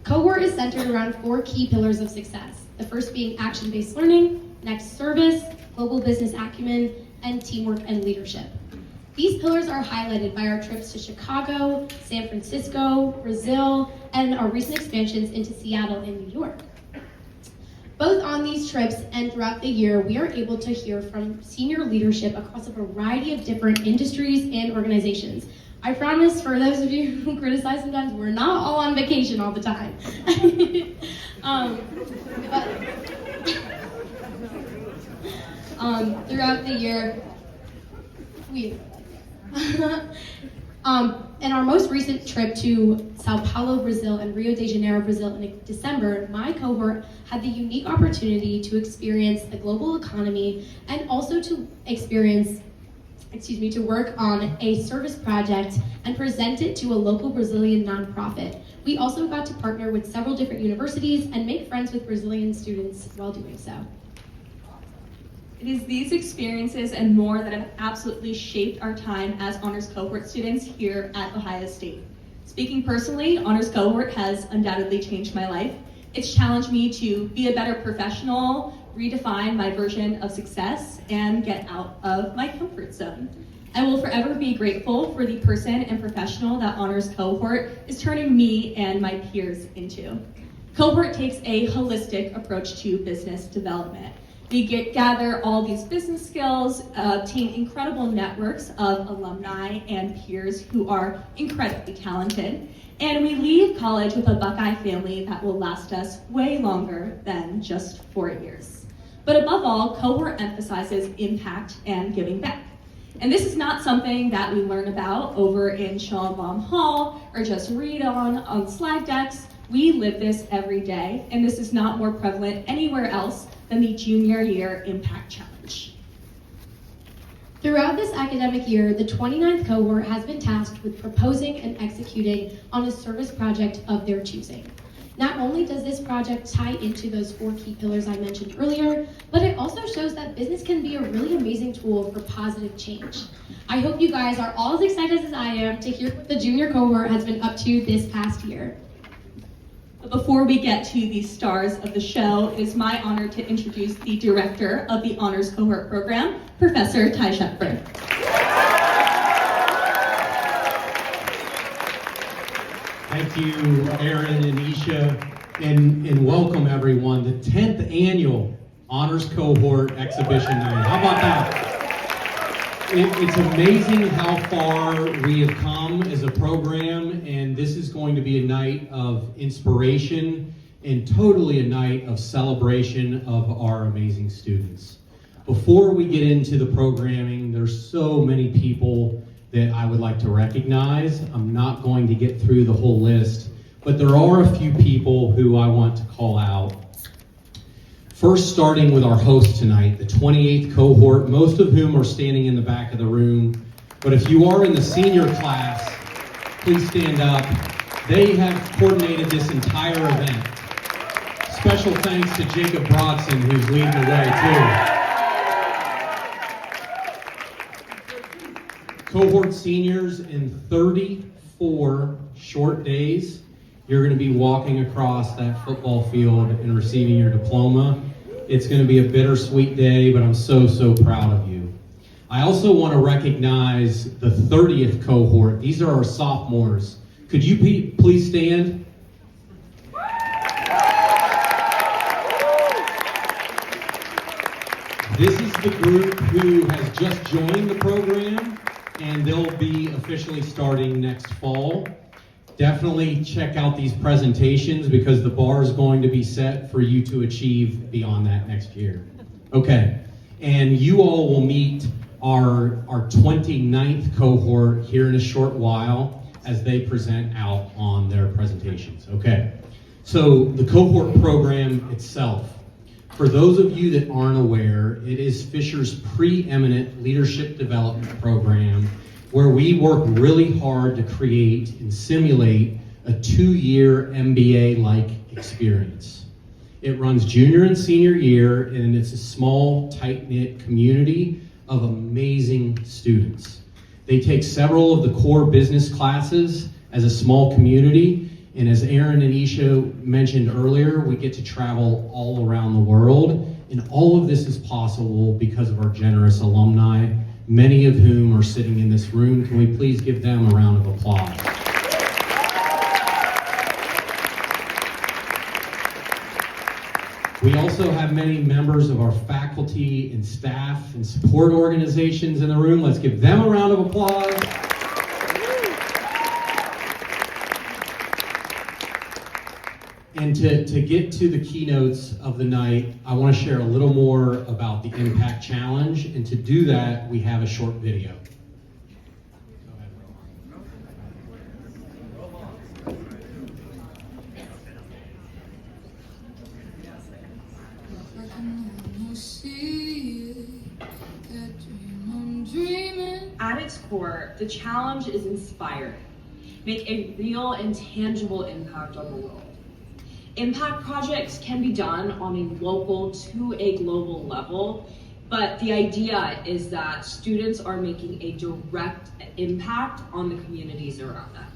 Cohort is centered around 4 key pillars of success. The first being action-based learning, next service, global business acumen, and teamwork and leadership. These pillars are highlighted by our trips to Chicago, San Francisco, Brazil, and our recent expansions into Seattle and New York. Both on these trips and throughout the year, we are able to hear from senior leadership across a variety of different industries and organizations. I promise, for those of you who criticize sometimes, we're not all on vacation all the time. Throughout the year, in our most recent trip to Sao Paulo, Brazil, and Rio de Janeiro, Brazil in December, my cohort had the unique opportunity to experience the global economy and also to to work on a service project and present it to a local Brazilian nonprofit. We also got to partner with several different universities and make friends with Brazilian students while doing so. It is these experiences and more that have absolutely shaped our time as Honors Cohort students here at Ohio State. Speaking personally, Honors Cohort has undoubtedly changed my life. It's challenged me to be a better professional, redefine my version of success, and get out of my comfort zone. I will forever be grateful for the person and professional that Honors Cohort is turning me and my peers into. Cohort takes a holistic approach to business development. We gather all these business skills, obtain incredible networks of alumni and peers who are incredibly talented, and we leave college with a Buckeye family that will last us way longer than just 4 years. But above all, Cohort emphasizes impact and giving back. And this is not something that we learn about over in Schonbaum Hall or just read on slide decks. We live this every day, and this is not more prevalent anywhere else than the Junior Year Impact Challenge. Throughout this academic year, the 29th cohort has been tasked with proposing and executing on a service project of their choosing. Not only does this project tie into those 4 key pillars I mentioned earlier, but it also shows that business can be a really amazing tool for positive change. I hope you guys are all as excited as I am to hear what the junior cohort has been up to this past year. But before we get to the stars of the show, it is my honor to introduce the director of the Honors Cohort program, Professor Ty Shepard. Thank you, Aaron and Isha, and welcome everyone to 10th Annual Honors Cohort Exhibition Night. How about that? It's amazing how far we have come as a program, and this is going to be a night of inspiration and totally a night of celebration of our amazing students. Before we get into the programming, there's so many people that I would like to recognize. I'm not going to get through the whole list, but there are a few people who I want to call out. First, starting with our host tonight, the 28th cohort, most of whom are standing in the back of the room. But if you are in the senior class, please stand up. They have coordinated this entire event. Special thanks to Jacob Brodson, who's leading the way too. Cohort seniors, in 34 short days, you're going to be walking across that football field and receiving your diploma. It's going to be a bittersweet day, but I'm so proud of you. I also want to recognize the 30th cohort. These are our sophomores. Could you please stand? This is the group who has just joined the program, and they'll be officially starting next fall. Definitely check out these presentations because the bar is going to be set for you to achieve beyond that next year. Okay, and you all will meet our 29th cohort here in a short while as they present out on their presentations. Okay, so the cohort program itself. For those of you that aren't aware, it is Fisher's preeminent leadership development program where we work really hard to create and simulate a 2-year MBA-like experience. It runs junior and senior year, and it's a small, tight-knit community of amazing students. They take several of the core business classes as a small community, And as Aaron and Isha mentioned earlier, we get to travel all around the world. And all of this is possible because of our generous alumni, many of whom are sitting in this room. Can we please give them a round of applause? We also have many members of our faculty and staff and support organizations in the room. Let's give them a round of applause. And to get to the keynotes of the night, I want to share a little more about the Impact Challenge. And to do that, we have a short video. Go ahead, At its core, the challenge is inspiring. Make a real and tangible impact on the world. Impact projects can be done on a local to a global level, but the idea is that students are making a direct impact on the communities around them.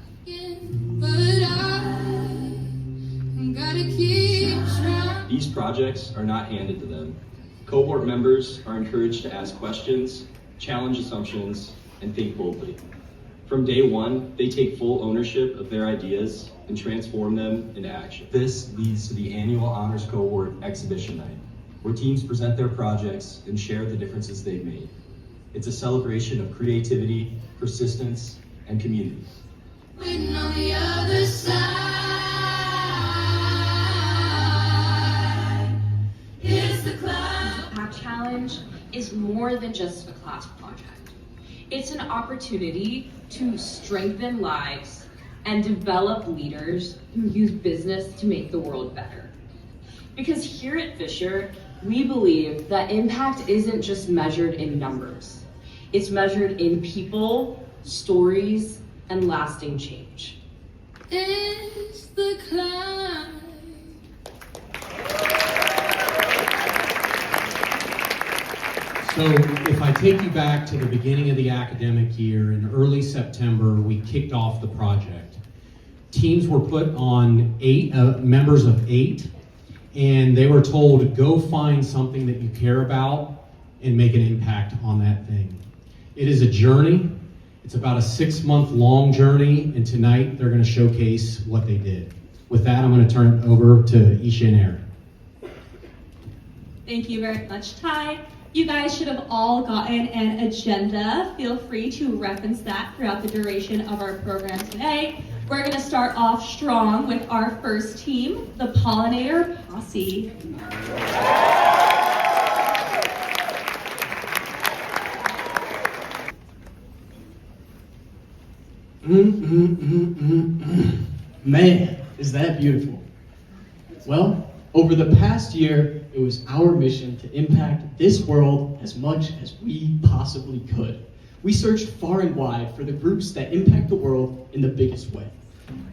These projects are not handed to them. Cohort members are encouraged to ask questions, challenge assumptions, and think boldly. From day one, they take full ownership of their ideas and transform them into action. This leads to the annual Honors Cohort Exhibition Night, where teams present their projects and share the differences they've made. It's a celebration of creativity, persistence, and community. Waiting on the other side is the cloud. Impact Challenge is more than just a class project. It's an opportunity to strengthen lives and develop leaders who use business to make the world better. Because here at Fisher, we believe that impact isn't just measured in numbers. It's measured in people, stories, and lasting change. It's the climb. So if I take you back to the beginning of the academic year, in early September, we kicked off the project. Teams were put on members of 8, and they were told to go find something that you care about and make an impact on that thing. It is a journey. It's about a 6-month-long journey, and tonight they're going to showcase what they did. With that, I'm going to turn it over to Isha and Aaron. Thank you very much, Ty. You guys should have all gotten an agenda. Feel free to reference that throughout the duration of our program today. We're going to start off strong with our first team, the Pollinator Posse. Man, is that beautiful. Well, over the past year, it was our mission to impact this world as much as we possibly could. We searched far and wide for the groups that impact the world in the biggest way.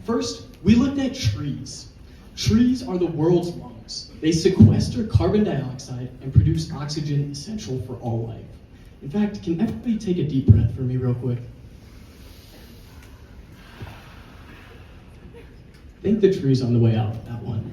First, we looked at trees. Trees are the world's lungs. They sequester carbon dioxide and produce oxygen essential for all life. In fact, can everybody take a deep breath for me real quick? Thank the trees on the way out, that one.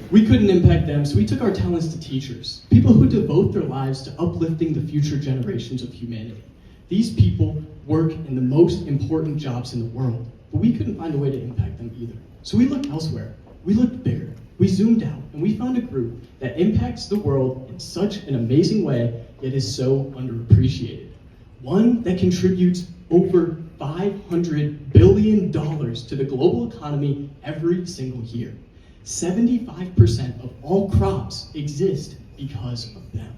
We couldn't impact them, so we took our talents to teachers, people who devote their lives to uplifting the future generations of humanity. These people work in the most important jobs in the world, but we couldn't find a way to impact them either. So we looked elsewhere. We looked bigger. We zoomed out, and we found a group that impacts the world in such an amazing way, yet is so underappreciated. One that contributes over $500 billion to the global economy every single year. 75% of all crops exist because of them.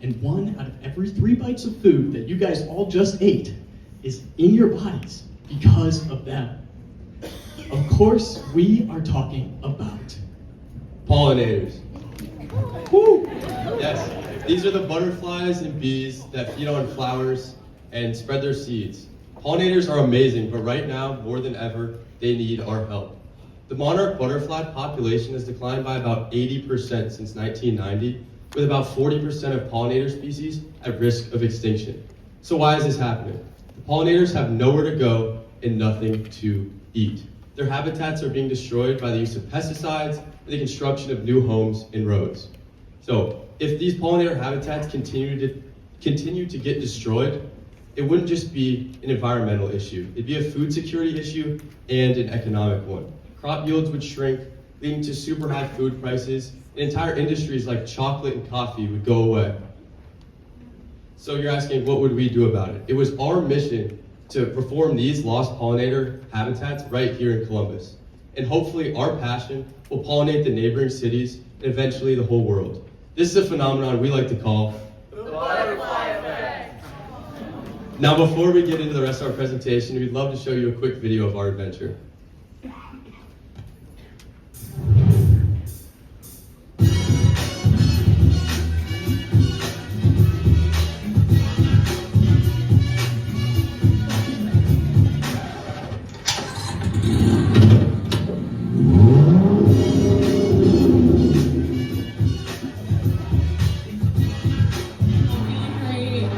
And 1 out of every 3 bites of food that you guys all just ate is in your bodies because of them. Of course, we are talking about pollinators. Woo! Yes, these are the butterflies and bees that feed on flowers and spread their seeds. Pollinators are amazing, but right now, more than ever, they need our help. The monarch butterfly population has declined by about 80% since 1990, with about 40% of pollinator species at risk of extinction. So why is this happening? The pollinators have nowhere to go and nothing to eat. Their habitats are being destroyed by the use of pesticides and the construction of new homes and roads. So if these pollinator habitats continue to get destroyed, it wouldn't just be an environmental issue. It'd be a food security issue and an economic one. Crop yields would shrink, leading to super high food prices, and entire industries like chocolate and coffee would go away. So you're asking, what would we do about it? It was our mission to reform these lost pollinator habitats right here in Columbus. And hopefully our passion will pollinate the neighboring cities and eventually the whole world. This is a phenomenon we like to call the butterfly effect. Now before we get into the rest of our presentation, we'd love to show you a quick video of our adventure.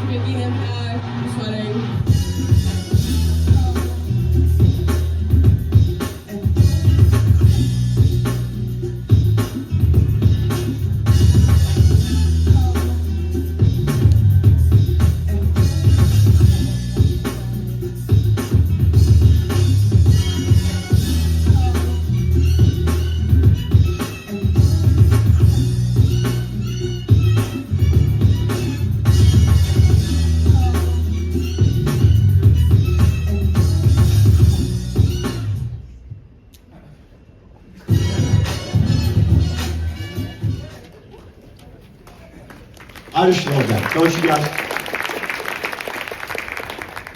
Making impact, sweating. I just love that, don't you guys?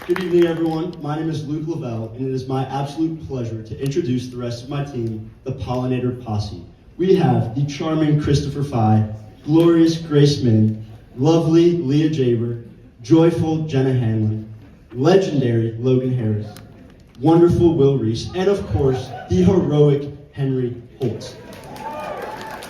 Good evening, everyone. My name is Luke Lavelle, and it is my absolute pleasure to introduce the rest of my team, the Pollinator Posse. We have the charming Christopher Fye, glorious Grace Min, lovely Leah Jaber, joyful Jenna Hanlon, legendary Logan Harris, wonderful Will Reese, and of course, the heroic Henry Holtz.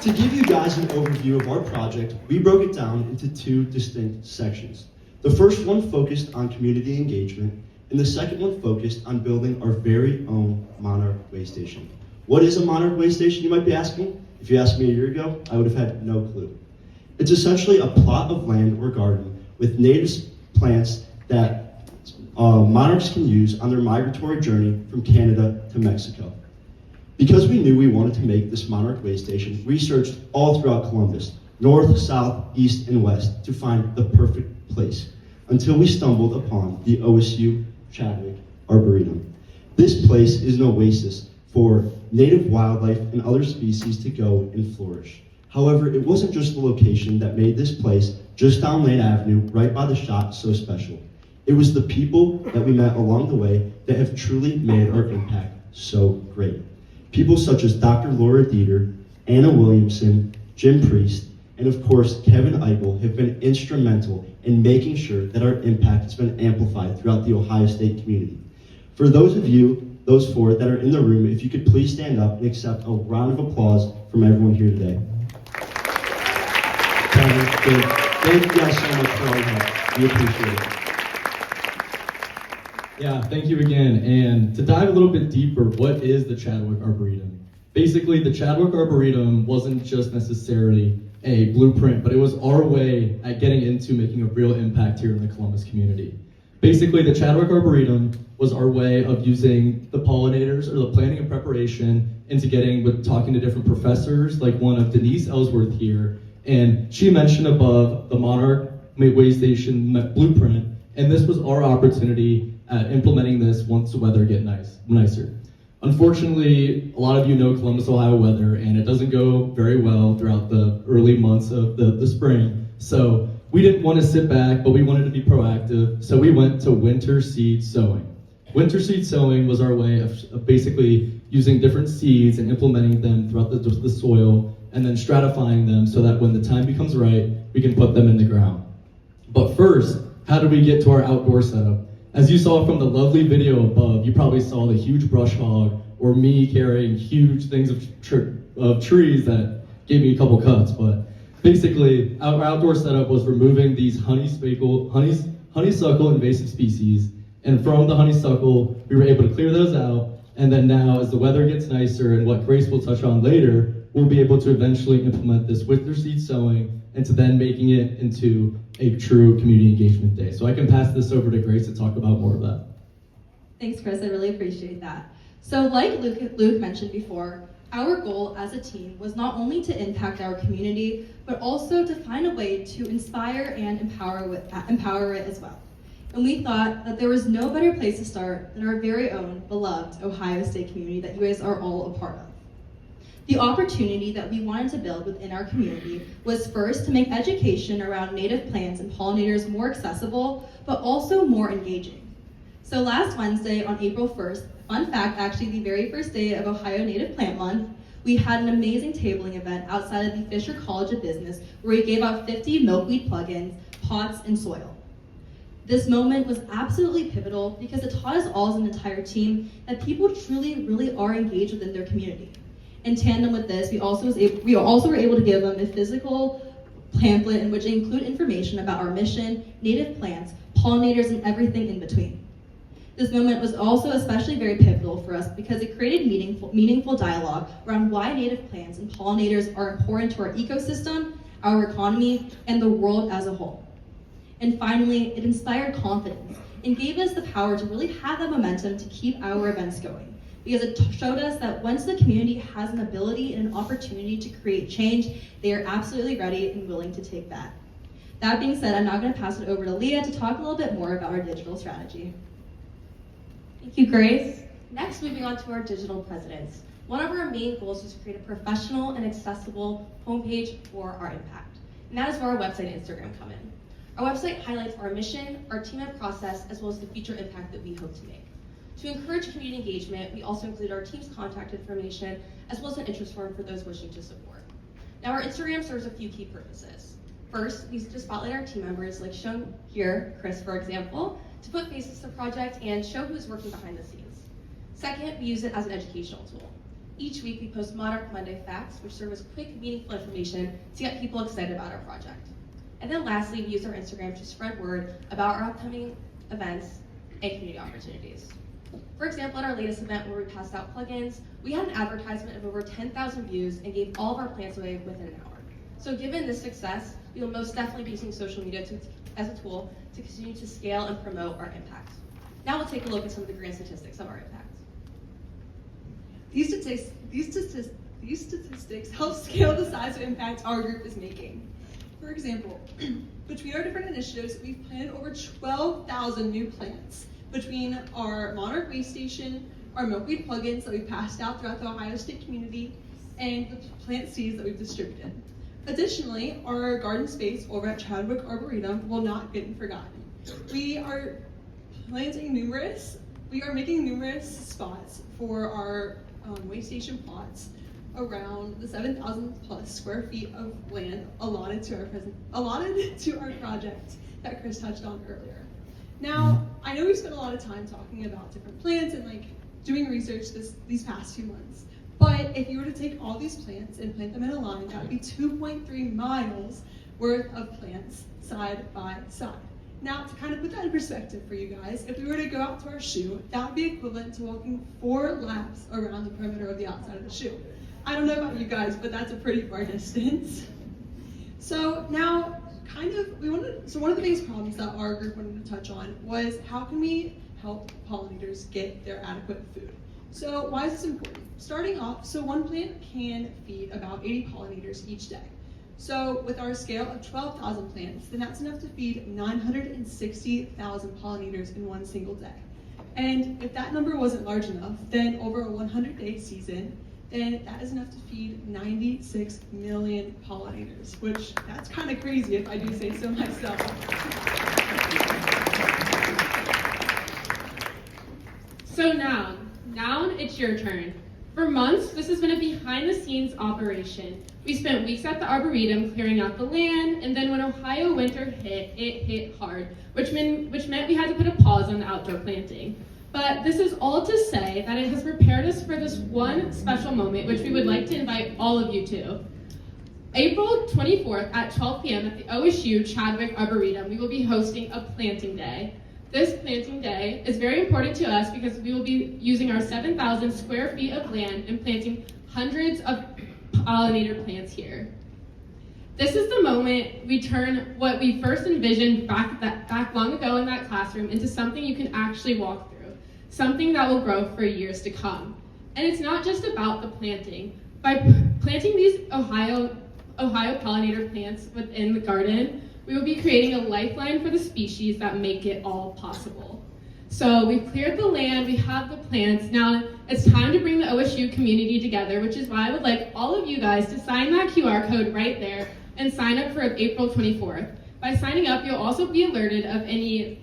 To give you guys an overview of our project, we broke it down into two distinct sections. The first one focused on community engagement, and the second one focused on building our very own Monarch Way Station. What is a Monarch Way Station, you might be asking? If you asked me a year ago, I would have had no clue. It's essentially a plot of land or garden with native plants that monarchs can use on their migratory journey from Canada to Mexico. Because we knew we wanted to make this Monarch Way Station, we searched all throughout Columbus, north, south, east, and west, to find the perfect place, until we stumbled upon the OSU Chadwick Arboretum. This place is an oasis for native wildlife and other species to go and flourish. However, it wasn't just the location that made this place just down Lane Avenue, right by the shop, so special. It was the people that we met along the way that have truly made our impact so great. People such as Dr. Laura Dieter, Anna Williamson, Jim Priest, and of course, Kevin Eichel have been instrumental in making sure that our impact has been amplified throughout the Ohio State community. For those of you, those four that are in the room, if you could please stand up and accept a round of applause from everyone here today. Thank you guys so much for all your help. We appreciate it. Yeah, thank you again. And to dive a little bit deeper, what is the Chadwick Arboretum? Basically, the Chadwick Arboretum wasn't just necessarily a blueprint, but it was our way at getting into making a real impact here in the Columbus community. Basically, the Chadwick Arboretum was our way of using the pollinators or the planning and preparation into talking to different professors, like one of Denise Ellsworth here. And she mentioned above the Monarch Way Station blueprint, and this was our opportunity at implementing this once the weather get nicer. Unfortunately, a lot of you know Columbus, Ohio weather, and it doesn't go very well throughout the early months of the spring. So we didn't want to sit back, but we wanted to be proactive. So we went to winter seed sowing. Winter seed sowing was our way of basically using different seeds and implementing them throughout the soil, and then stratifying them so that when the time becomes right, we can put them in the ground. But first, how did we get to our outdoor setup? As you saw from the lovely video above, you probably saw the huge brush hog, or me carrying huge things of trees that gave me a couple cuts. But basically, our outdoor setup was removing these honeysuckle invasive species. And from the honeysuckle, we were able to clear those out And then now, as the weather gets nicer and what Grace will touch on later, we'll be able to eventually implement this with their seed sowing and to then making it into a true community engagement day. So I can pass this over to Grace to talk about more of that. Thanks, Chris. I really appreciate that. So like Luke mentioned before, our goal as a team was not only to impact our community, but also to find a way to inspire and empower it as well. And we thought that there was no better place to start than our very own beloved Ohio State community that you guys are all a part of. The opportunity that we wanted to build within our community was first to make education around native plants and pollinators more accessible, but also more engaging. So last Wednesday on April 1st, fun fact, actually the very first day of Ohio Native Plant Month, we had an amazing tabling event outside of the Fisher College of Business where we gave out 50 milkweed plugins, pots, and soil. This moment was absolutely pivotal because it taught us all as an entire team that people truly, really are engaged within their community. In tandem with this, we also were able to give them a physical pamphlet in which they include information about our mission, native plants, pollinators, and everything in between. This moment was also especially very pivotal for us because it created meaningful dialogue around why native plants and pollinators are important to our ecosystem, our economy, and the world as a whole. And finally, it inspired confidence and gave us the power to really have that momentum to keep our events going. Because it showed us that once the community has an ability and an opportunity to create change, they are absolutely ready and willing to take that. That being said, I'm now going to pass it over to Leah to talk a little bit more about our digital strategy. Thank you, Grace. Next, moving on to our digital presence. One of our main goals is to create a professional and accessible homepage for our impact. And that is where our website and Instagram come in. Our website highlights our mission, our team and process, as well as the future impact that we hope to make. To encourage community engagement, we also include our team's contact information, as well as an interest form for those wishing to support. Now, our Instagram serves a few key purposes. First, we use to spotlight our team members, like shown here, Chris, for example, to put faces to the project and show who's working behind the scenes. Second, we use it as an educational tool. Each week, we post Monarch Monday facts, which serve as quick, meaningful information to get people excited about our project. And then lastly, we use our Instagram to spread word about our upcoming events and community opportunities. For example, at our latest event where we passed out plugins, we had an advertisement of over 10,000 views and gave all of our plants away within an hour. So given this success, we will most definitely be using social media as a tool to continue to scale and promote our impact. Now we'll take a look at some of the grand statistics of our impact. These statistics help scale the size of impact our group is making. For example, between our different initiatives, we've planted over 12,000 new plants between our Monarch Waste Station, our milkweed plugins that we've passed out throughout the Ohio State community, and the plant seeds that we've distributed. Additionally, our garden space over at Chadwick Arboretum will not get forgotten. We are making numerous spots for our waste station plots around the 7,000 plus square feet of land allotted to our project that Chris touched on earlier. Now, I know we spent a lot of time talking about different plants and doing research these past few months, but if you were to take all these plants and plant them in a line, that would be 2.3 miles worth of plants side by side. Now, to kind of put that in perspective for you guys, if we were to go out to our shoe, that would be equivalent to walking 4 laps around the perimeter of the outside of the shoe. I don't know about you guys, but that's a pretty far distance. So now, one of the biggest problems that our group wanted to touch on was how can we help pollinators get their adequate food? So why is this important? Starting off, so one plant can feed about 80 pollinators each day. So with our scale of 12,000 plants, then that's enough to feed 960,000 pollinators in one single day. And if that number wasn't large enough, then over a 100-day season, then that is enough to feed 96 million pollinators, which that's kind of crazy if I do say so myself. So now it's your turn. For months, this has been a behind-the-scenes operation. We spent weeks at the Arboretum clearing out the land, and then when Ohio winter hit, it hit hard, which meant we had to put a pause on the outdoor planting. But this is all to say that it has prepared us for this one special moment, which we would like to invite all of you to. April 24th at 12 p.m. at the OSU Chadwick Arboretum, we will be hosting a planting day. This planting day is very important to us because we will be using our 7,000 square feet of land and planting hundreds of pollinator plants here. This is the moment we turn what we first envisioned back long ago in that classroom into something you can actually walk through, something that will grow for years to come. And it's not just about the planting. By planting these Ohio pollinator plants within the garden, we will be creating a lifeline for the species that make it all possible. So we've cleared the land, we have the plants. Now it's time to bring the OSU community together, which is why I would like all of you guys to sign that QR code right there and sign up for April 24th. By signing up, you'll also be alerted of any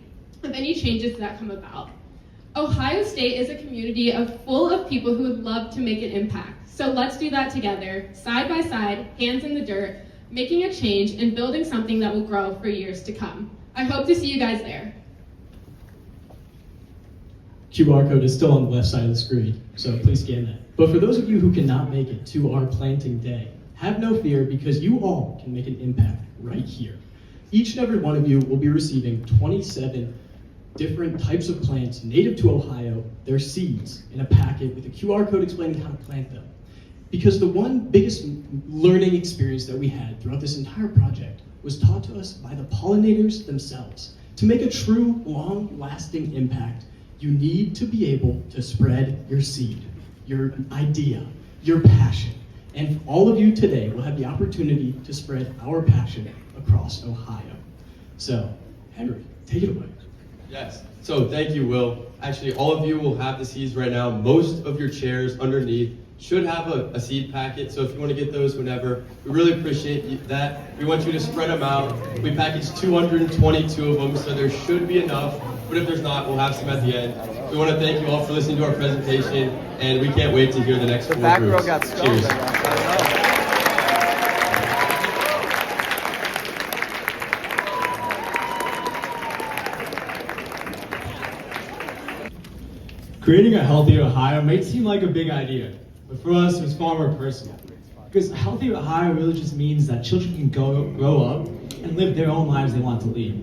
changes that come about. Ohio State is a community full of people who would love to make an impact. So let's do that together, side by side, hands in the dirt, making a change and building something that will grow for years to come. I hope to see you guys there. QR code is still on the left side of the screen, so please scan that. But for those of you who cannot make it to our planting day, have no fear because you all can make an impact right here. Each and every one of you will be receiving 27 different types of plants native to Ohio, their seeds, in a packet with a QR code explaining how to plant them. Because the one biggest learning experience that we had throughout this entire project was taught to us by the pollinators themselves. To make a true, long-lasting impact, you need to be able to spread your seed, your idea, your passion. And all of you today will have the opportunity to spread our passion across Ohio. So, Henry, take it away. Yes. So thank you, Will. Actually, all of you will have the seeds right now. Most of your chairs underneath should have a seed packet. So if you want to get those whenever, we really appreciate that. We want you to spread them out. We packaged 222 of them, so there should be enough. But if there's not, we'll have some at the end. We want to thank you all for listening to our presentation, and we can't wait to hear the next four back groups. row got stoned. Cheers. Creating a healthier Ohio may seem like a big idea, but for us, it was far more personal. Because a healthier Ohio really just means that children can grow up and live their own lives they want to lead.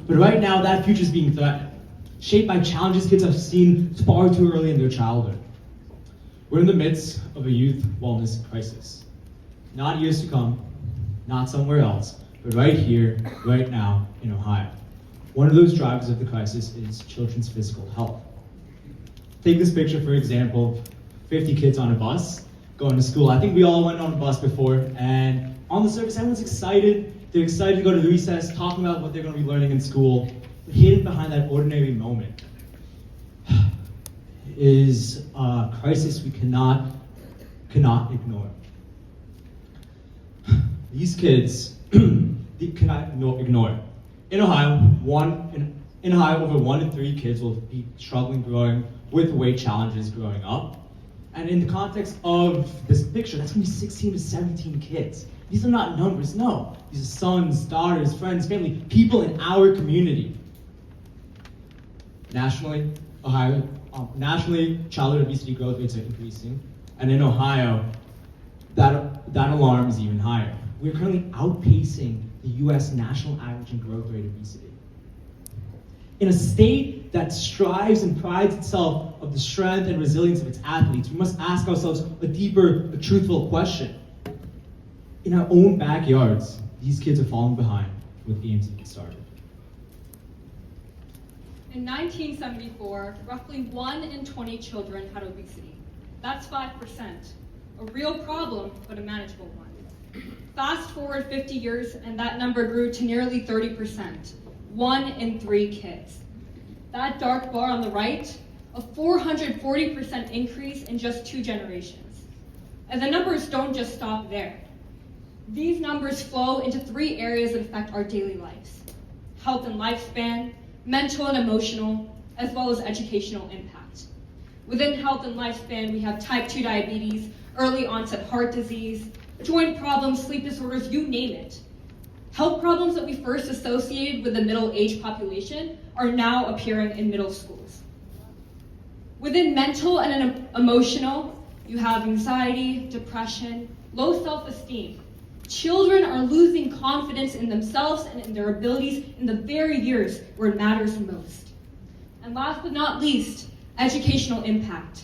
But right now, that future is being threatened, shaped by challenges kids have seen far too early in their childhood. We're in the midst of a youth wellness crisis. Not years to come, not somewhere else, but right here, right now, in Ohio. One of those drivers of the crisis is children's physical health. Take this picture, for example, 50 kids on a bus going to school. I think we all went on a bus before, and on the surface, everyone's excited. They're excited to go to the recess, talking about what they're going to be learning in school. But hidden behind that ordinary moment is a crisis we cannot ignore. These kids cannot ignore. In Ohio, over 1 in 3 kids will be struggling growing with weight challenges growing up. And in the context of this picture, that's gonna be 16 to 17 kids. These are not numbers, no. These are sons, daughters, friends, family, people in our community. Nationally, childhood obesity growth rates are increasing. And in Ohio, that alarm is even higher. We're currently outpacing the US national average in growth rate obesity. In a state that strives and prides itself of the strength and resilience of its athletes, we must ask ourselves a deeper, a truthful question. In our own backyards, these kids are falling behind with games to get started. In 1974, roughly 1 in 20 children had obesity. That's 5%. A real problem, but a manageable one. Fast forward 50 years, and that number grew to nearly 30%. 1 in 3 kids. That dark bar on the right, a 440% increase in just 2 generations. And the numbers don't just stop there. These numbers flow into 3 areas that affect our daily lives: health and lifespan, mental and emotional, as well as educational impact. Within health and lifespan, we have type 2 diabetes, early onset heart disease, joint problems, sleep disorders, you name it. Health problems that we first associated with the middle-aged population are now appearing in middle schools. Within mental and emotional, you have anxiety, depression, low self-esteem. Children are losing confidence in themselves and in their abilities in the very years where it matters most. And last but not least, educational impact.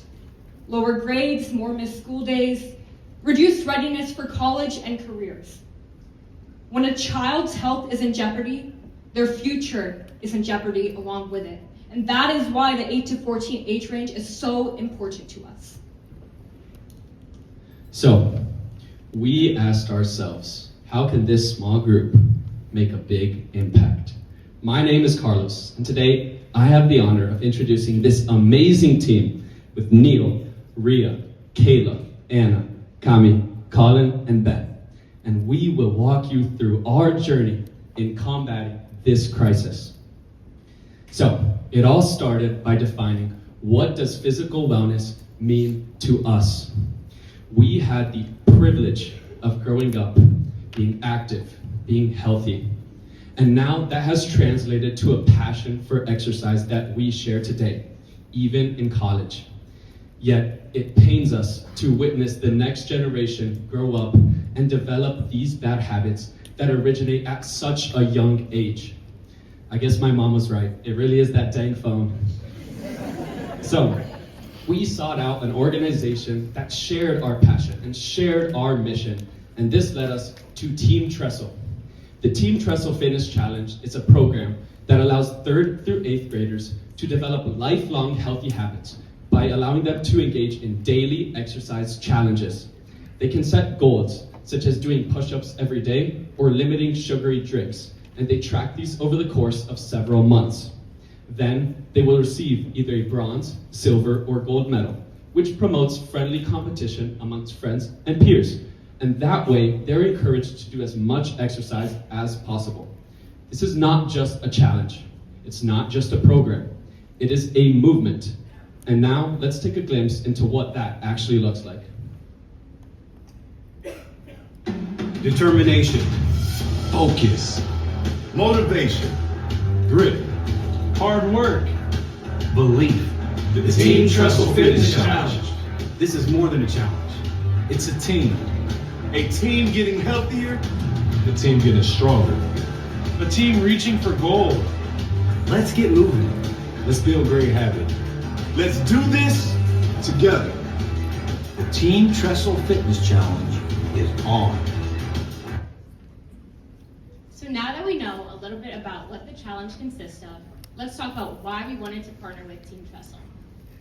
Lower grades, more missed school days, reduced readiness for college and careers. When a child's health is in jeopardy, their future is in jeopardy along with it. And that is why the 8 to 14 age range is so important to us. So, we asked ourselves, how can this small group make a big impact? My name is Carlos, and today I have the honor of introducing this amazing team with Neil, Ria, Kayla, Anna, Kami, Colin, and Beth. And we will walk you through our journey in combating this crisis. So, it all started by defining what does physical wellness mean to us. We had the privilege of growing up, being active, being healthy. And now that has translated to a passion for exercise that we share today, even in college. Yet it pains us to witness the next generation grow up and develop these bad habits that originate at such a young age. I guess my mom was right. It really is that dang phone. So, we sought out an organization that shared our passion and shared our mission, and this led us to Team Trestle. The Team Trestle Fitness Challenge is a program that allows 3rd through 8th graders to develop lifelong healthy habits by allowing them to engage in daily exercise challenges. They can set goals, such as doing push-ups every day or limiting sugary drinks, and they track these over the course of several months. Then they will receive either a bronze, silver, or gold medal, which promotes friendly competition amongst friends and peers. And that way, they're encouraged to do as much exercise as possible. This is not just a challenge. It's not just a program. It is a movement. And now, let's take a glimpse into what that actually looks like. Determination, focus, motivation, grit, hard work, belief. The Team Trestle Fitness Challenge. This is more than a challenge. It's a team. A team getting healthier. A team getting stronger. A team reaching for gold. Let's get moving. Let's build great habits. Let's do this together. The Team Trestle Fitness Challenge is on. So now that we know a little bit about what the challenge consists of, let's talk about why we wanted to partner with Team Trestle.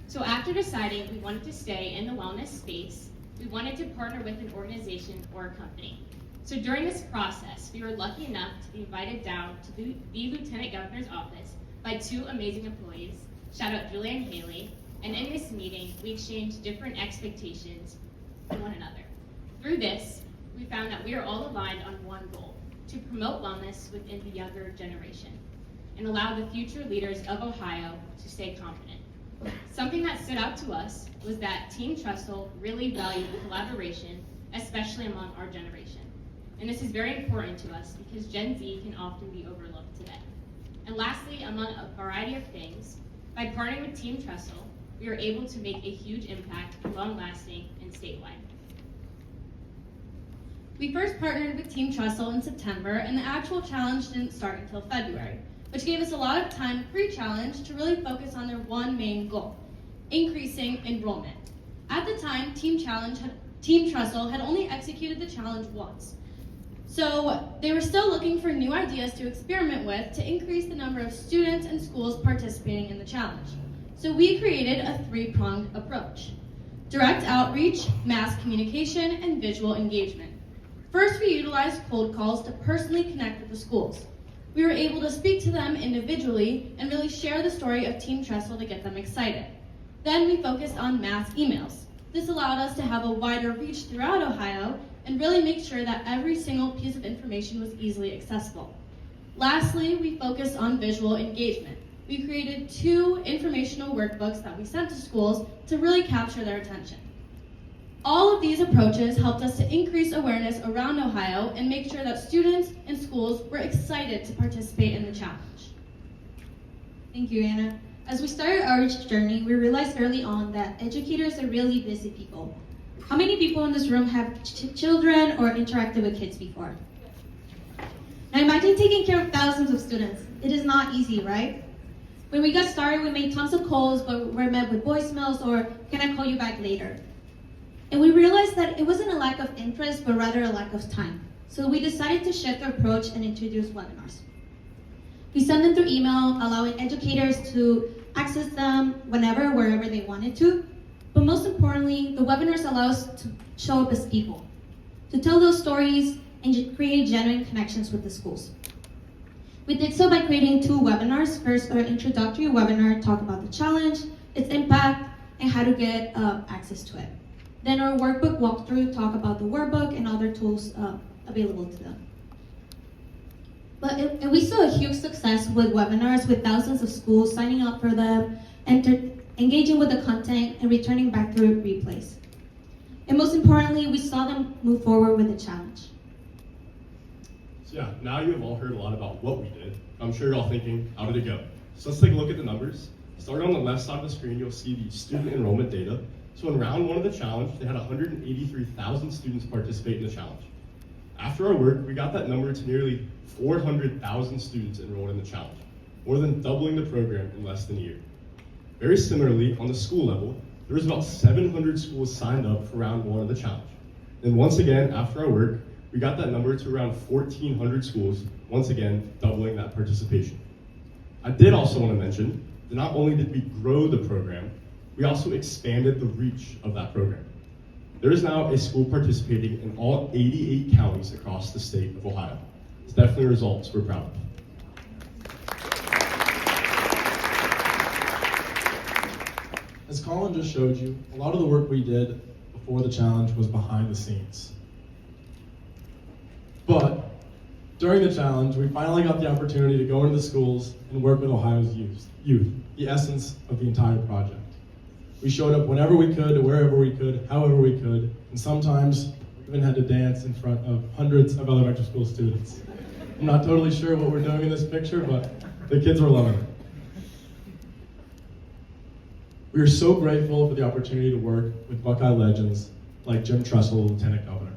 So after deciding we wanted to stay in the wellness space, we wanted to partner with an organization or a company. So during this process, we were lucky enough to be invited down to the Lieutenant Governor's office by 2 amazing employees, shout out Julia and Haley, and in this meeting, we exchanged different expectations from one another. Through this, we found that we are all aligned on one goal, to promote wellness within the younger generation and allow the future leaders of Ohio to stay confident. Something that stood out to us was that Team Trestle really valued collaboration, especially among our generation. And this is very important to us because Gen Z can often be overlooked today. And lastly, among a variety of things, by partnering with Team Trestle, we were able to make a huge impact, long-lasting and statewide. We first partnered with Team Trestle in September, and the actual challenge didn't start until February, which gave us a lot of time pre-challenge to really focus on their one main goal, increasing enrollment. At the time, Team Trestle had only executed the challenge once. So they were still looking for new ideas to experiment with to increase the number of students and schools participating in the challenge. So we created a 3-pronged approach: direct outreach, mass communication, and visual engagement. First, we utilized cold calls to personally connect with the schools. We were able to speak to them individually and really share the story of Team Trestle to get them excited. Then we focused on mass emails. This allowed us to have a wider reach throughout Ohio and really make sure that every single piece of information was easily accessible. Lastly, we focused on visual engagement. We created 2 informational workbooks that we sent to schools to really capture their attention. All of these approaches helped us to increase awareness around Ohio and make sure that students and schools were excited to participate in the challenge. Thank you, Anna. As we started our journey, we realized early on that educators are really busy people. How many people in this room have children or interacted with kids before? Now imagine taking care of thousands of students. It is not easy, right? When we got started, we made tons of calls, but were met with voicemails or, "Can I call you back later?" And we realized that it wasn't a lack of interest, but rather a lack of time. So we decided to shift our approach and introduce webinars. We sent them through email, allowing educators to access them whenever, wherever they wanted to. But most importantly, the webinars allow us to show up as people, to tell those stories and create genuine connections with the schools. We did so by creating 2 webinars. First, our introductory webinar talk about the challenge, its impact, and how to get access to it. Then our workbook walkthrough talk about the workbook and other tools available to them. And we saw a huge success with webinars, with thousands of schools signing up for them, engaging with the content, and returning back through replays. And most importantly, we saw them move forward with the challenge. So yeah, now you have all heard a lot about what we did. I'm sure you're all thinking, how did it go? So let's take a look at the numbers. Starting on the left side of the screen, you'll see the student enrollment data. So in round 1 of the challenge, they had 183,000 students participate in the challenge. After our work, we got that number to nearly 400,000 students enrolled in the challenge, more than doubling the program in less than a year. Very similarly, on the school level, there was about 700 schools signed up for round 1 of the challenge. And once again, after our work, we got that number to around 1,400 schools, once again, doubling that participation. I did also want to mention that not only did we grow the program, we also expanded the reach of that program. There is now a school participating in all 88 counties across the state of Ohio. It's definitely results we're proud of. As Colin just showed you, a lot of the work we did before the challenge was behind the scenes. But during the challenge, we finally got the opportunity to go into the schools and work with Ohio's youth, the essence of the entire project. We showed up whenever we could, wherever we could, however we could, and sometimes we even had to dance in front of hundreds of elementary school students. I'm not totally sure what we're doing in this picture, but the kids were loving it. We are so grateful for the opportunity to work with Buckeye legends like Jim Tressel, Lieutenant Governor.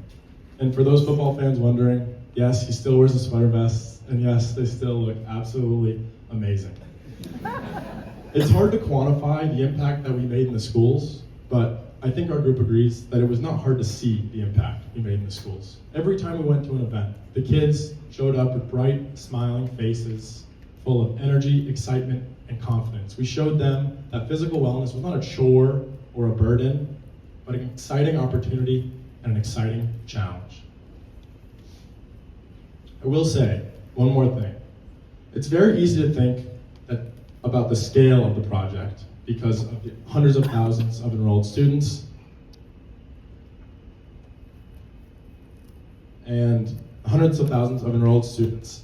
And for those football fans wondering, yes, he still wears a sweater vest, and yes, they still look absolutely amazing. It's hard to quantify the impact that we made in the schools, but I think our group agrees that it was not hard to see the impact we made in the schools. Every time we went to an event, the kids showed up with bright, smiling faces, full of energy, excitement, and confidence. We showed them that physical wellness was not a chore or a burden, but an exciting opportunity and an exciting challenge. I will say one more thing. It's very easy to think about the scale of the project because of the hundreds of thousands of enrolled students and hundreds of thousands of enrolled students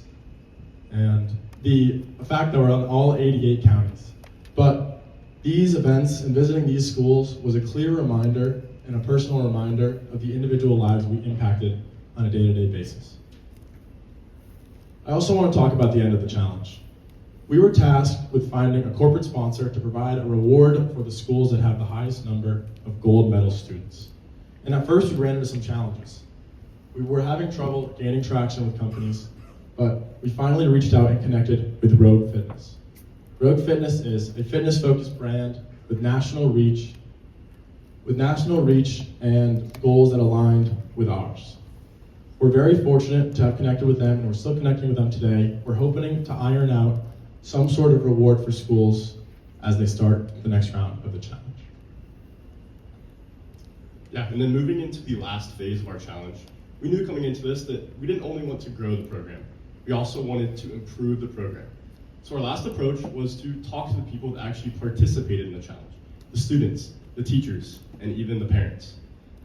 and the fact that we're on all 88 counties. But these events and visiting these schools was a clear reminder and a personal reminder of the individual lives we impacted on a day-to-day basis. I also want to talk about the end of the challenge. We were tasked with finding a corporate sponsor to provide a reward for the schools that have the highest number of gold medal students. And at first we ran into some challenges. We were having trouble gaining traction with companies, but we finally reached out and connected with Rogue Fitness. Rogue Fitness is a fitness-focused brand with national reach and goals that aligned with ours. We're very fortunate to have connected with them, and we're still connecting with them today. We're hoping to iron out some sort of reward for schools as they start the next round of the challenge. Yeah, and then moving into the last phase of our challenge, we knew coming into this that we didn't only want to grow the program, we also wanted to improve the program. So our last approach was to talk to the people that actually participated in the challenge, the students, the teachers, and even the parents.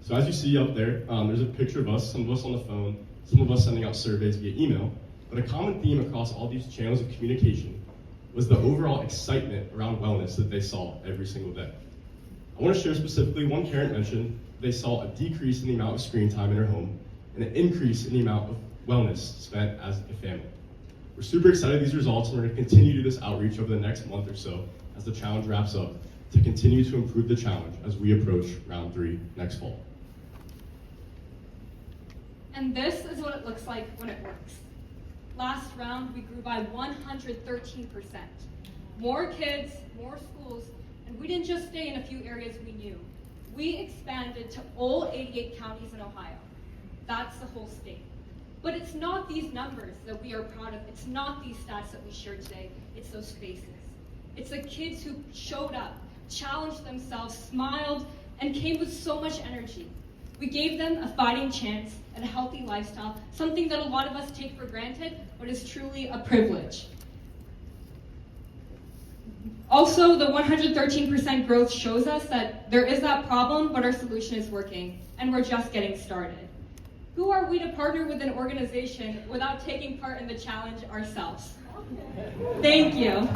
So as you see up there, there's a picture of us, some of us on the phone, some of us sending out surveys via email, but a common theme across all these channels of communication was the overall excitement around wellness that they saw every single day. I want to share specifically, one parent mentioned they saw a decrease in the amount of screen time in her home and an increase in the amount of wellness spent as a family. We're super excited these results, and we're going to continue to do this outreach over the next month or so as the challenge wraps up to continue to improve the challenge as we approach round 3 next fall. And this is what it looks like when it works. Last round, we grew by 113%. more kids, more schools, and we didn't just stay in a few areas we knew. We expanded to all 88 counties in Ohio. That's the whole state. But it's not these numbers that we are proud of. It's not these stats that we shared today. It's those faces. It's the kids who showed up, challenged themselves, smiled, and came with so much energy. We gave them a fighting chance and a healthy lifestyle, something that a lot of us take for granted, but is truly a privilege. Also, the 113% growth shows us that there is that problem, but our solution is working, and we're just getting started. Who are we to partner with an organization without taking part in the challenge ourselves? Thank you.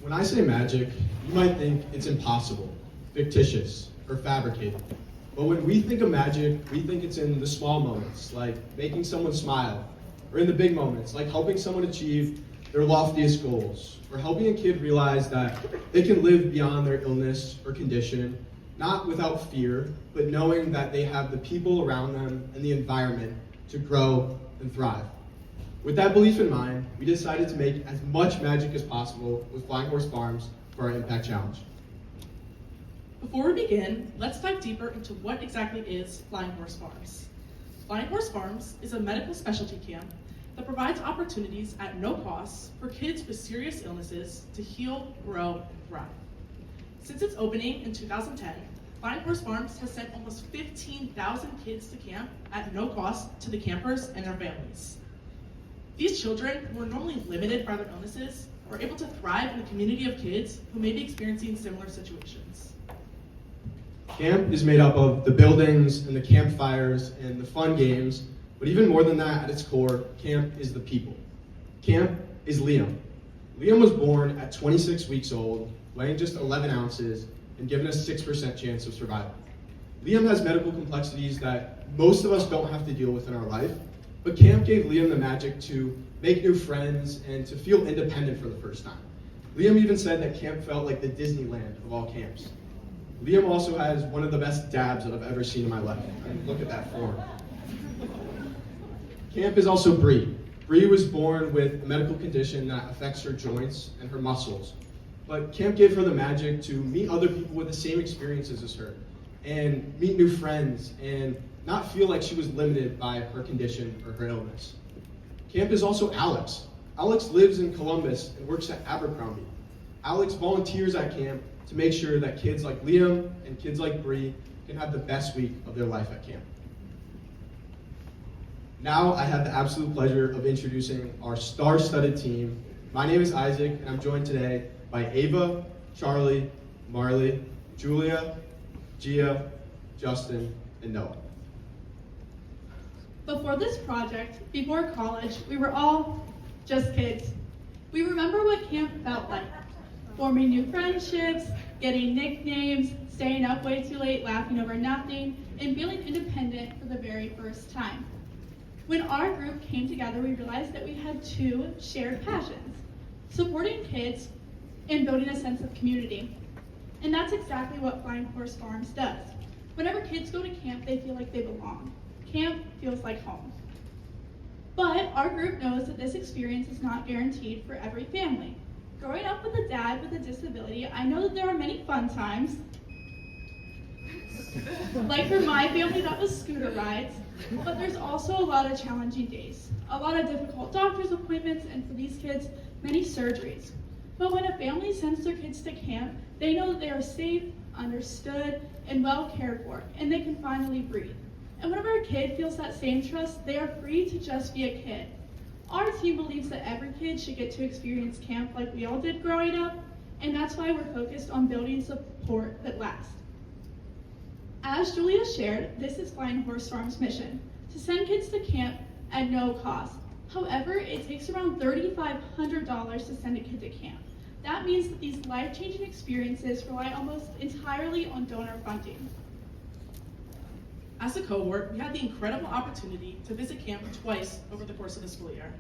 When I say magic, you might think it's impossible, fictitious, or fabricated. But when we think of magic, we think it's in the small moments, like making someone smile, or in the big moments, like helping someone achieve their loftiest goals, or helping a kid realize that they can live beyond their illness or condition, not without fear, but knowing that they have the people around them and the environment to grow and thrive. With that belief in mind, we decided to make as much magic as possible with Flying Horse Farms for our Impact Challenge. Before we begin, let's dive deeper into what exactly is Flying Horse Farms. Flying Horse Farms is a medical specialty camp that provides opportunities at no cost for kids with serious illnesses to heal, grow, and thrive. Since its opening in 2010, Flying Horse Farms has sent almost 15,000 kids to camp at no cost to the campers and their families. These children, who are normally limited by their illnesses, are able to thrive in a community of kids who may be experiencing similar situations. Camp is made up of the buildings and the campfires and the fun games, but even more than that, at its core, camp is the people. Camp is Liam. Liam was born at 26 weeks old, weighing just 11 ounces, and given a 6% chance of survival. Liam has medical complexities that most of us don't have to deal with in our life, but camp gave Liam the magic to make new friends and to feel independent for the first time. Liam even said that camp felt like the Disneyland of all camps. Liam also has one of the best dabs that I've ever seen in my life. And look at that form. Camp is also Bree. Bree was born with a medical condition that affects her joints and her muscles. But camp gave her the magic to meet other people with the same experiences as her and meet new friends and not feel like she was limited by her condition or her illness. Camp is also Alex. Alex lives in Columbus and works at Abercrombie. Alex volunteers at camp to make sure that kids like Liam and kids like Bree can have the best week of their life at camp. Now I have the absolute pleasure of introducing our star-studded team. My name is Isaac, and I'm joined today by Ava, Charlie, Marley, Julia, Gia, Justin, and Noah. Before this project, before college, we were all just kids. We remember what camp felt like. Forming new friendships, getting nicknames, staying up way too late, laughing over nothing, and feeling independent for the very first time. When our group came together, we realized that we had two shared passions: supporting kids and building a sense of community. And that's exactly what Flying Horse Farms does. Whenever kids go to camp, they feel like they belong. Camp feels like home. But our group knows that this experience is not guaranteed for every family. Growing up with a dad with a disability, I know that there are many fun times. Like for my family, that was scooter rides. But there's also a lot of challenging days, a lot of difficult doctor's appointments, and for these kids, many surgeries. But when a family sends their kids to camp, they know that they are safe, understood, and well cared for, and they can finally breathe. And whenever a kid feels that same trust, they are free to just be a kid. Our team believes that every kid should get to experience camp like we all did growing up, and that's why we're focused on building support that lasts. As Julia shared, this is Flying Horse Farms' mission, to send kids to camp at no cost. However, it takes around $3,500 to send a kid to camp. That means that these life-changing experiences rely almost entirely on donor funding. As a cohort, we had the incredible opportunity to visit camp twice over the course of the school year.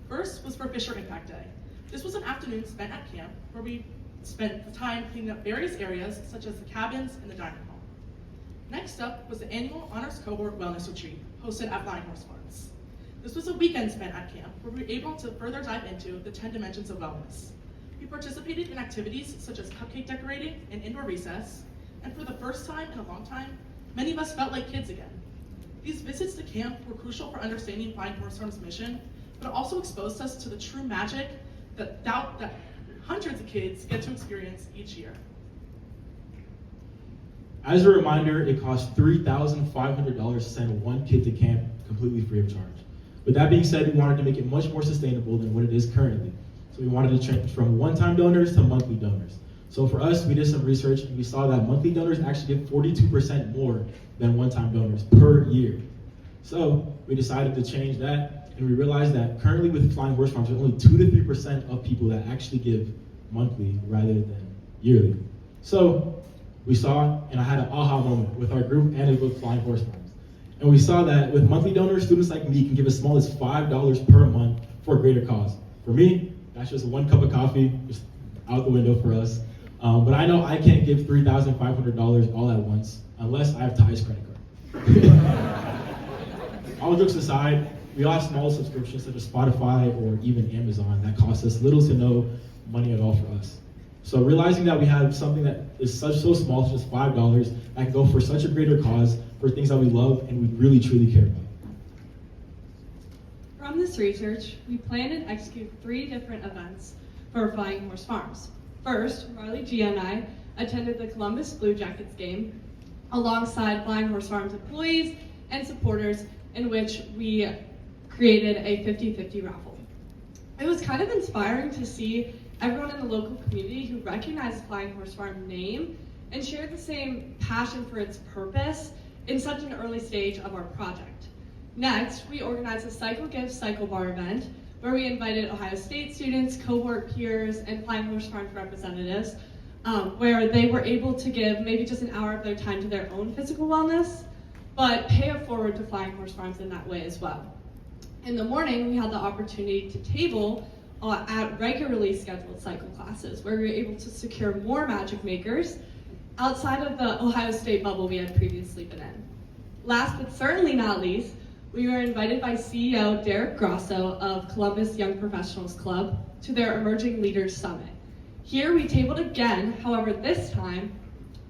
First was for Fisher Impact Day. This was an afternoon spent at camp where we spent the time cleaning up various areas such as the cabins and the dining hall. Next up was the annual Honors Cohort Wellness Retreat, hosted at Flying Horse Farms. This was a weekend spent at camp where we were able to further dive into the 10 dimensions of wellness. We participated in activities such as cupcake decorating and indoor recess, and for the first time in a long time, many of us felt like kids again. These visits to camp were crucial for understanding Flying Horse Farms' mission, but it also exposed us to the true magic that hundreds of kids get to experience each year. As a reminder, it costs $3,500 to send one kid to camp completely free of charge. With that being said, we wanted to make it much more sustainable than what it is currently. So we wanted to change from one-time donors to monthly donors. So for us, we did some research and we saw that monthly donors actually get 42% more than one-time donors per year. So we decided to change that, and we realized that currently with Flying Horse Farms, there's only 2 to 3% of people that actually give monthly rather than yearly. So we saw, and I had an aha moment with our group and with Flying Horse Farms. And we saw that with monthly donors, students like me can give as small as $5 per month for a greater cause. For me, that's just 1 cup of coffee, just out the window for us. But I know I can't give $3,500 all at once unless I have Ty's credit card. All jokes aside, we all have small subscriptions such as Spotify or even Amazon that cost us little to no money at all for us. So realizing that we have something that is so small, just $5, that can go for such a greater cause, for things that we love and we really truly care about. From this research, we planned and executed 3 different events for Flying Horse Farms. First, Riley G and I attended the Columbus Blue Jackets game alongside Flying Horse Farms employees and supporters, in which we created a 50-50 raffle. It was kind of inspiring to see everyone in the local community who recognized Flying Horse Farm name and shared the same passion for its purpose in such an early stage of our project. Next, we organized a Cycle Gift Cycle Bar event where we invited Ohio State students, cohort peers, and Flying Horse Farms representatives, where they were able to give maybe just an hour of their time to their own physical wellness, but pay it forward to Flying Horse Farms in that way as well. In the morning, we had the opportunity to table at regularly scheduled cycle classes, where we were able to secure more magic makers outside of the Ohio State bubble we had previously been in. Last but certainly not least, we were invited by CEO Derek Grosso of Columbus Young Professionals Club to their Emerging Leaders Summit. Here we tabled again, however this time,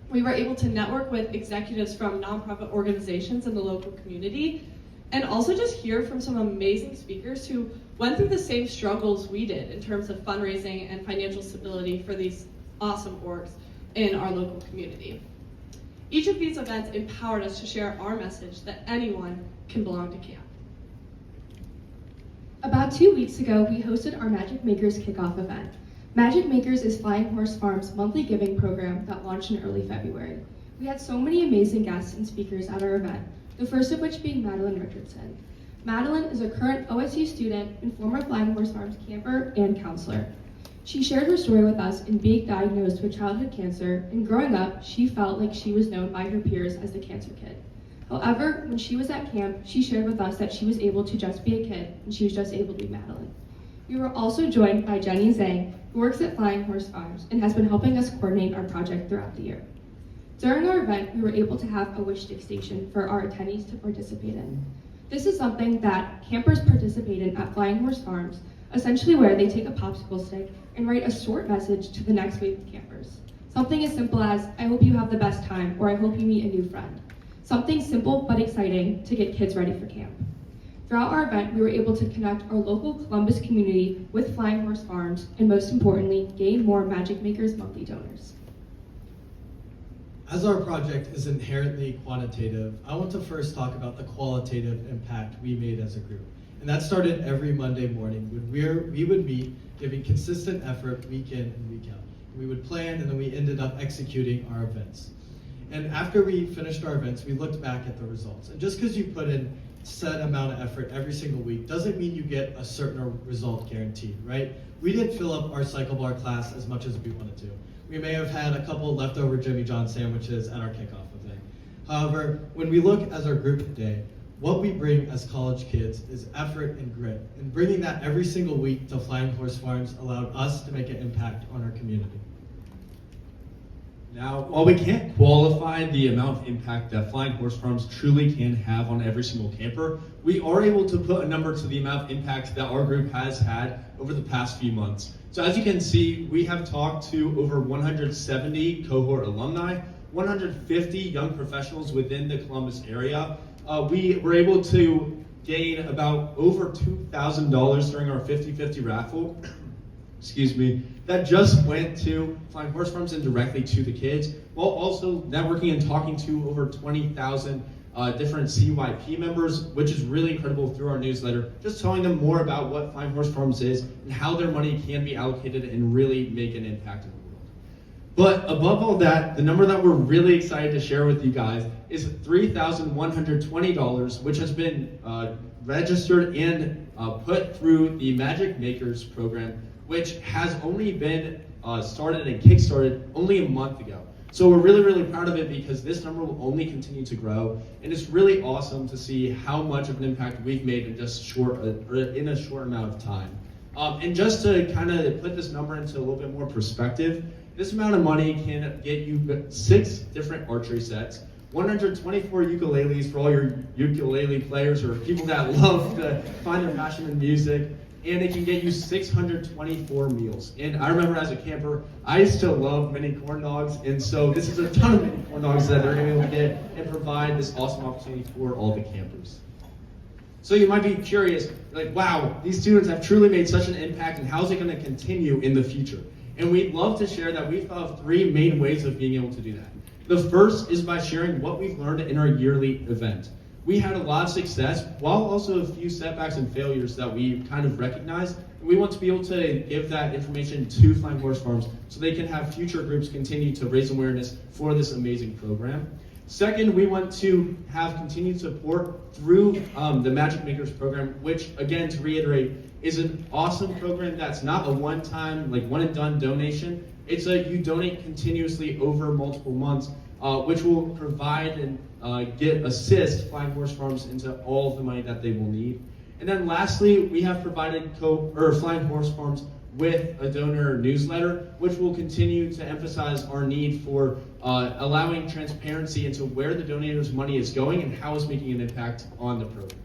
we were able to network with executives from nonprofit organizations in the local community, and also just hear from some amazing speakers who went through the same struggles we did in terms of fundraising and financial stability for these awesome orgs in our local community. Each of these events empowered us to share our message that anyone can belong to camp. About 2 weeks ago, we hosted our Magic Makers kickoff event. Magic Makers is Flying Horse Farms' monthly giving program that launched in early February. We had so many amazing guests and speakers at our event, the first of which being Madeline Richardson. Madeline is a current OSU student and former Flying Horse Farms camper and counselor. She shared her story with us in being diagnosed with childhood cancer, and growing up, she felt like she was known by her peers as the cancer kid. However, when she was at camp, she shared with us that she was able to just be a kid, and she was just able to be Madeline. We were also joined by Jenny Zhang, who works at Flying Horse Farms and has been helping us coordinate our project throughout the year. During our event, we were able to have a wish stick station for our attendees to participate in. This is something that campers participate in at Flying Horse Farms, essentially where they take a popsicle stick and write a short message to the next wave of campers. Something as simple as, I hope you have the best time, or I hope you meet a new friend. Something simple but exciting to get kids ready for camp. Throughout our event, we were able to connect our local Columbus community with Flying Horse Farms, and most importantly, gain more Magic Makers monthly donors. As our project is inherently quantitative, I want to first talk about the qualitative impact we made as a group. And that started every Monday morning when we would meet, giving consistent effort week in and week out. We would plan, and then we ended up executing our events. And after we finished our events, we looked back at the results. And just because you put in set amount of effort every single week doesn't mean you get a certain result guaranteed, right? We didn't fill up our cycle bar class as much as we wanted to. We may have had a couple leftover Jimmy John sandwiches at our kickoff event. However, when we look as our group today, what we bring as college kids is effort and grit. And bringing that every single week to Flying Horse Farms allowed us to make an impact on our community. Now, while we can't qualify the amount of impact that Flying Horse Farms truly can have on every single camper, we are able to put a number to the amount of impact that our group has had over the past few months. So as you can see, we have talked to over 170 cohort alumni, 150 young professionals within the Columbus area. We were able to gain about over $2,000 during our 50-50 raffle. Excuse me, that just went to Flying Horse Farms and directly to the kids, while also networking and talking to over 20,000 different CYP members, which is really incredible through our newsletter, just telling them more about what Flying Horse Farms is and how their money can be allocated and really make an impact in the world. But above all that, the number that we're really excited to share with you guys is $3,120, which has been registered and put through the Magic Makers program, which has only been started and kickstarted only a month ago. So we're really, really proud of it because this number will only continue to grow, and it's really awesome to see how much of an impact we've made in just in a short amount of time. And just to kind of put this number into a little bit more perspective, this amount of money can get you 6 different archery sets, 124 ukuleles for all your ukulele players or people that love to find their passion in music, and it can get you 624 meals. And I remember as a camper, I used to love mini corn dogs, and so this is a ton of mini corn dogs that they're going to be able to get and provide this awesome opportunity for all the campers. So you might be curious, like, wow, these students have truly made such an impact, and how's it going to continue in the future? And we'd love to share that we've thought of 3 main ways of being able to do that. The first is by sharing what we've learned in our yearly event. We had a lot of success, while also a few setbacks and failures that we kind of recognized. And we want to be able to give that information to Flying Horse Farms so they can have future groups continue to raise awareness for this amazing program. Second, we want to have continued support through the Magic Makers program, which, again, to reiterate, is an awesome program that's not a one-time, like one-and-done donation. It's you donate continuously over multiple months, which will provide and assist Flying Horse Farms into all of the money that they will need. And then lastly, we have provided Flying Horse Farms with a donor newsletter, which will continue to emphasize our need for allowing transparency into where the donators' money is going and how it's making an impact on the program.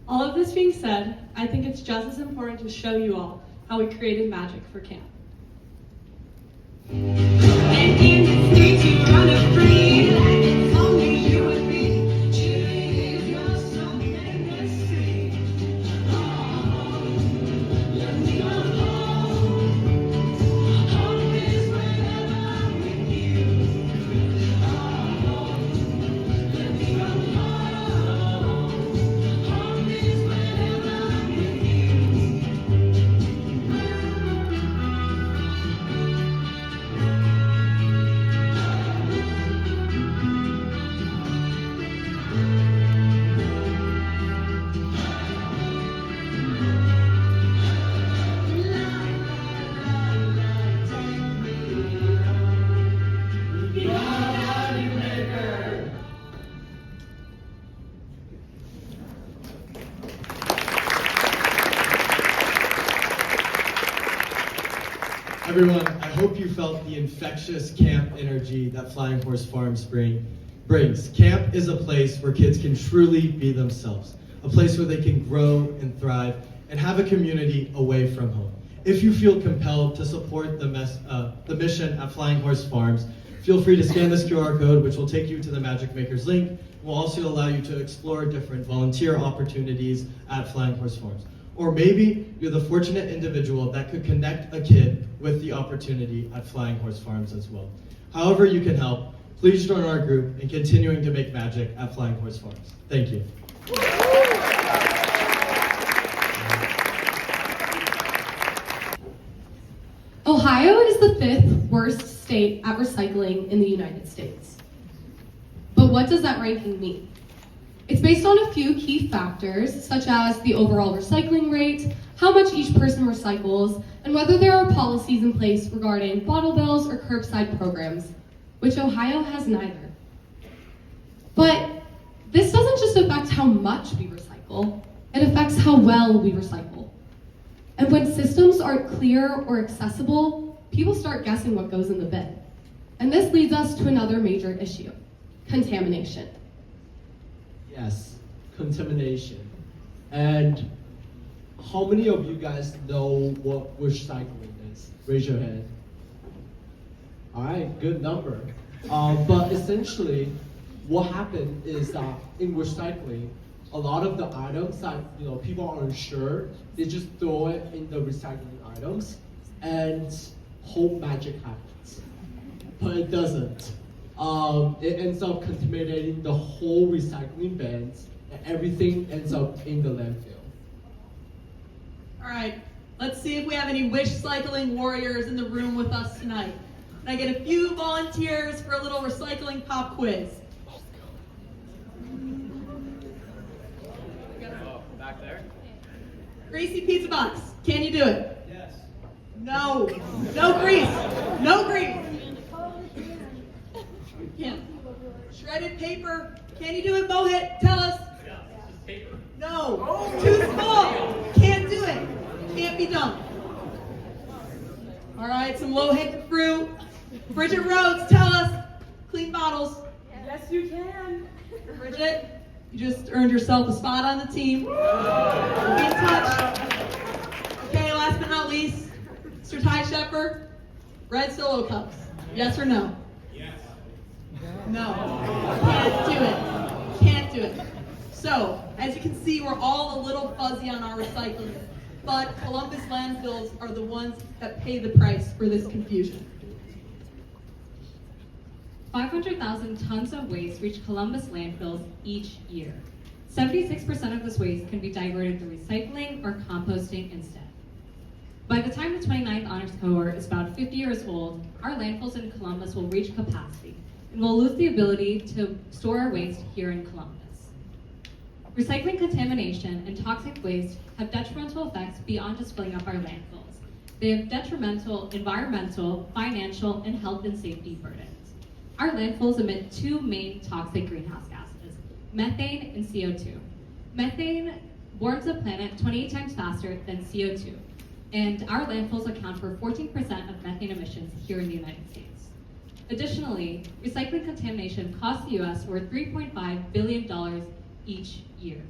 All of this being said, I think it's just as important to show you all how we created magic for camp. Everyone, I hope you felt the infectious camp energy that Flying Horse Farms brings. Camp is a place where kids can truly be themselves, a place where they can grow and thrive and have a community away from home. If you feel compelled to support the mission at Flying Horse Farms, feel free to scan this QR code, which will take you to the Magic Makers link. It will also allow you to explore different volunteer opportunities at Flying Horse Farms. Or maybe you're the fortunate individual that could connect a kid with the opportunity at Flying Horse Farms as well. However you can help, please join our group in continuing to make magic at Flying Horse Farms. Thank you. Ohio is the 5th worst state at recycling in the United States. But what does that ranking mean? It's based on a few key factors, such as the overall recycling rate, how much each person recycles, and whether there are policies in place regarding bottle bills or curbside programs, which Ohio has neither. But this doesn't just affect how much we recycle, it affects how well we recycle. And when systems aren't clear or accessible, people start guessing what goes in the bin. And this leads us to another major issue, contamination. Yes, contamination. And how many of you guys know what recycling is? Raise your hand. All right, good number. But essentially, what happened is that in recycling, a lot of the items that people are unsure, they just throw it in the recycling items, and hope magic happens. But it doesn't. It ends up contaminating the whole recycling bins, and everything ends up in the landfill. All right, let's see if we have any wish cycling warriors in the room with us tonight. Can I get a few volunteers for a little recycling pop quiz? Back there? Greasy Pizza Box, can you do it? Yes. No. No grease. No grease. Can't. Shredded paper, can you do it, Mohit? Tell us. Yeah, it's just paper. No. Too small. Can't do it. Can't be done. All right, some low-hanging fruit. Bridget Rhodes, tell us. Clean bottles. Yes, you can. Bridget, you just earned yourself a spot on the team. Be in touch. Okay, last but not least, Mr. Ty Shepard, red Solo cups. Yes or no? Yes. No. Can't do it. Can't do it. So, as you can see, we're all a little fuzzy on our recycling, but Columbus landfills are the ones that pay the price for this confusion. 500,000 tons of waste reach Columbus landfills each year. 76% of this waste can be diverted to recycling or composting instead. By the time the 29th Honors Cohort is about 50 years old, our landfills in Columbus will reach capacity, and we'll lose the ability to store our waste here in Columbus. Recycling contamination and toxic waste have detrimental effects beyond just filling up our landfills. They have detrimental environmental, financial, and health and safety burdens. Our landfills emit two main toxic greenhouse gases, methane and CO2. Methane warms the planet 28 times faster than CO2, and our landfills account for 14% of methane emissions here in the United States. Additionally, recycling contamination costs the U.S. over $3.5 billion each year.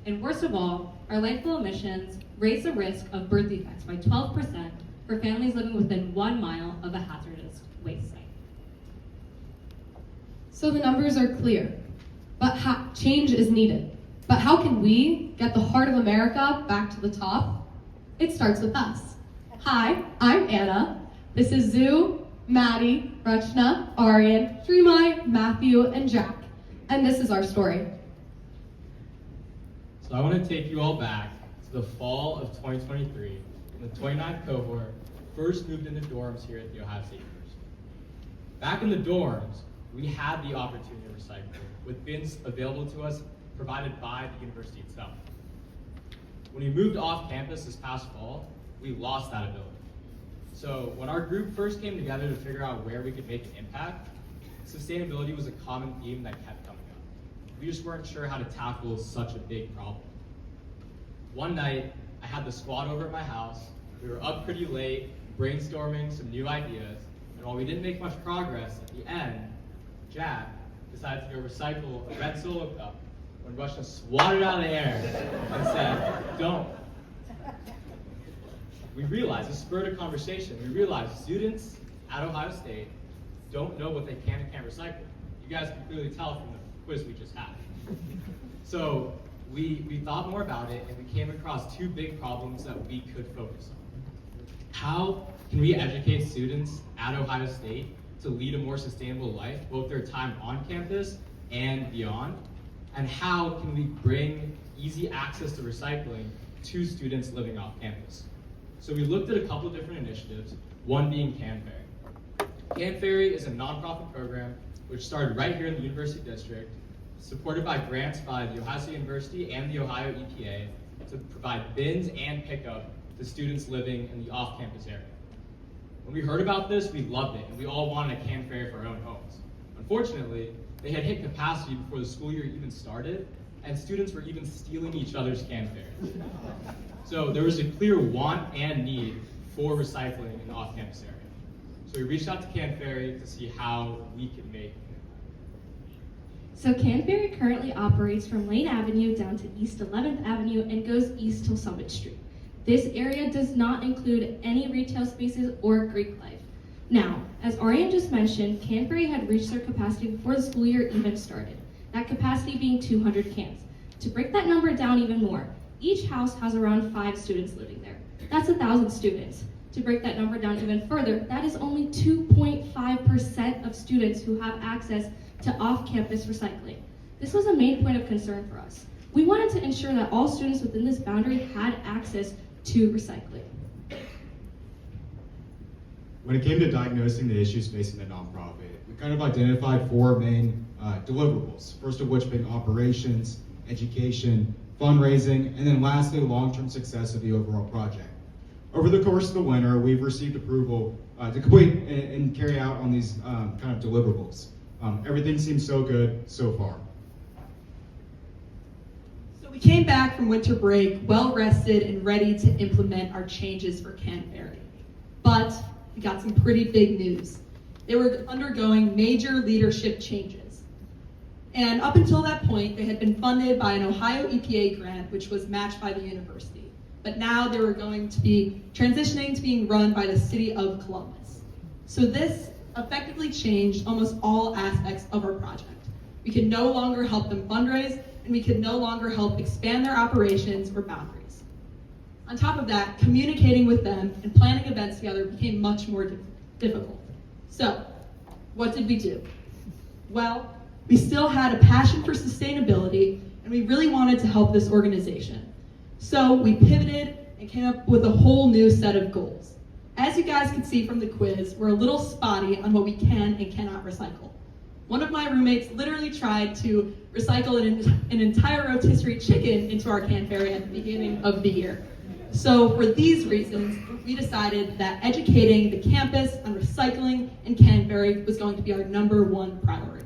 And worst of all, our landfill emissions raise the risk of birth defects by 12% for families living within 1 mile of a hazardous waste site. So the numbers are clear, but change is needed. But how can we get the heart of America back to the top? It starts with us. Hi, I'm Anna. This is Zoo, Maddie, Rachna, Aryan, Srimai, Matthew, and Jack. And this is our story. So I want to take you all back to the fall of 2023, when the 29th cohort first moved into dorms here at The Ohio State University. Back in the dorms, we had the opportunity to recycle with bins available to us provided by the university itself. When we moved off campus this past fall, we lost that ability. So when our group first came together to figure out where we could make an impact, sustainability was a common theme that kept coming up. We just weren't sure how to tackle such a big problem. One night, I had the squad over at my house. We were up pretty late, brainstorming some new ideas, and while we didn't make much progress, at the end, Jack decided to go recycle a red Solo cup when Russia swatted it out of the air and said, "Don't." We realized, this spurred a conversation, we realized students at Ohio State don't know what they can and can't recycle. You guys can clearly tell from the quiz we just had. So we thought more about it, and we came across two big problems that we could focus on. How can we educate students at Ohio State to lead a more sustainable life, both their time on campus and beyond? And how can we bring easy access to recycling to students living off campus? So we looked at a couple different initiatives, one being Can Ferry. Can Ferry is a nonprofit program which started right here in the University District, supported by grants by the Ohio State University and the Ohio EPA to provide bins and pickup to students living in the off-campus area. When we heard about this, we loved it, and we all wanted a Can Ferry for our own homes. Unfortunately, they had hit capacity before the school year even started, and students were even stealing each other's Can Ferries. So there was a clear want and need for recycling in the off-campus area. So we reached out to Canterbury to see how we could make So Canterbury currently operates from Lane Avenue down to East 11th Avenue and goes east till Summit Street. This area does not include any retail spaces or Greek life. Now, as Ariane just mentioned, Canterbury had reached their capacity before the school year even started, that capacity being 200 cans. To break that number down even more, each house has around 5 students living there. That's 1,000 students. To break that number down even further, that is only 2.5% of students who have access to off-campus recycling. This was a main point of concern for us. We wanted to ensure that all students within this boundary had access to recycling. When it came to diagnosing the issues facing the nonprofit, we kind of identified 4 main deliverables, first of which being operations, education, fundraising, and then lastly, long-term success of the overall project. Over the course of the winter, we've received approval to complete and carry out on these kind of deliverables. Everything seems so good so far. So we came back from winter break well rested and ready to implement our changes for Canterbury. But we got some pretty big news. They were undergoing major leadership changes. And up until that point, they had been funded by an Ohio EPA grant, which was matched by the university. But now they were going to be transitioning to being run by the city of Columbus. So this effectively changed almost all aspects of our project. We could no longer help them fundraise, and we could no longer help expand their operations or boundaries. On top of that, communicating with them and planning events together became much more difficult. So, what did we do? Well, we still had a passion for sustainability, and we really wanted to help this organization. So we pivoted and came up with a whole new set of goals. As you guys can see from the quiz, we're a little spotty on what we can and cannot recycle. One of my roommates literally tried to recycle an entire rotisserie chicken into our Canterbury at the beginning of the year. So for these reasons, we decided that educating the campus on recycling in Canterbury was going to be our #1 priority.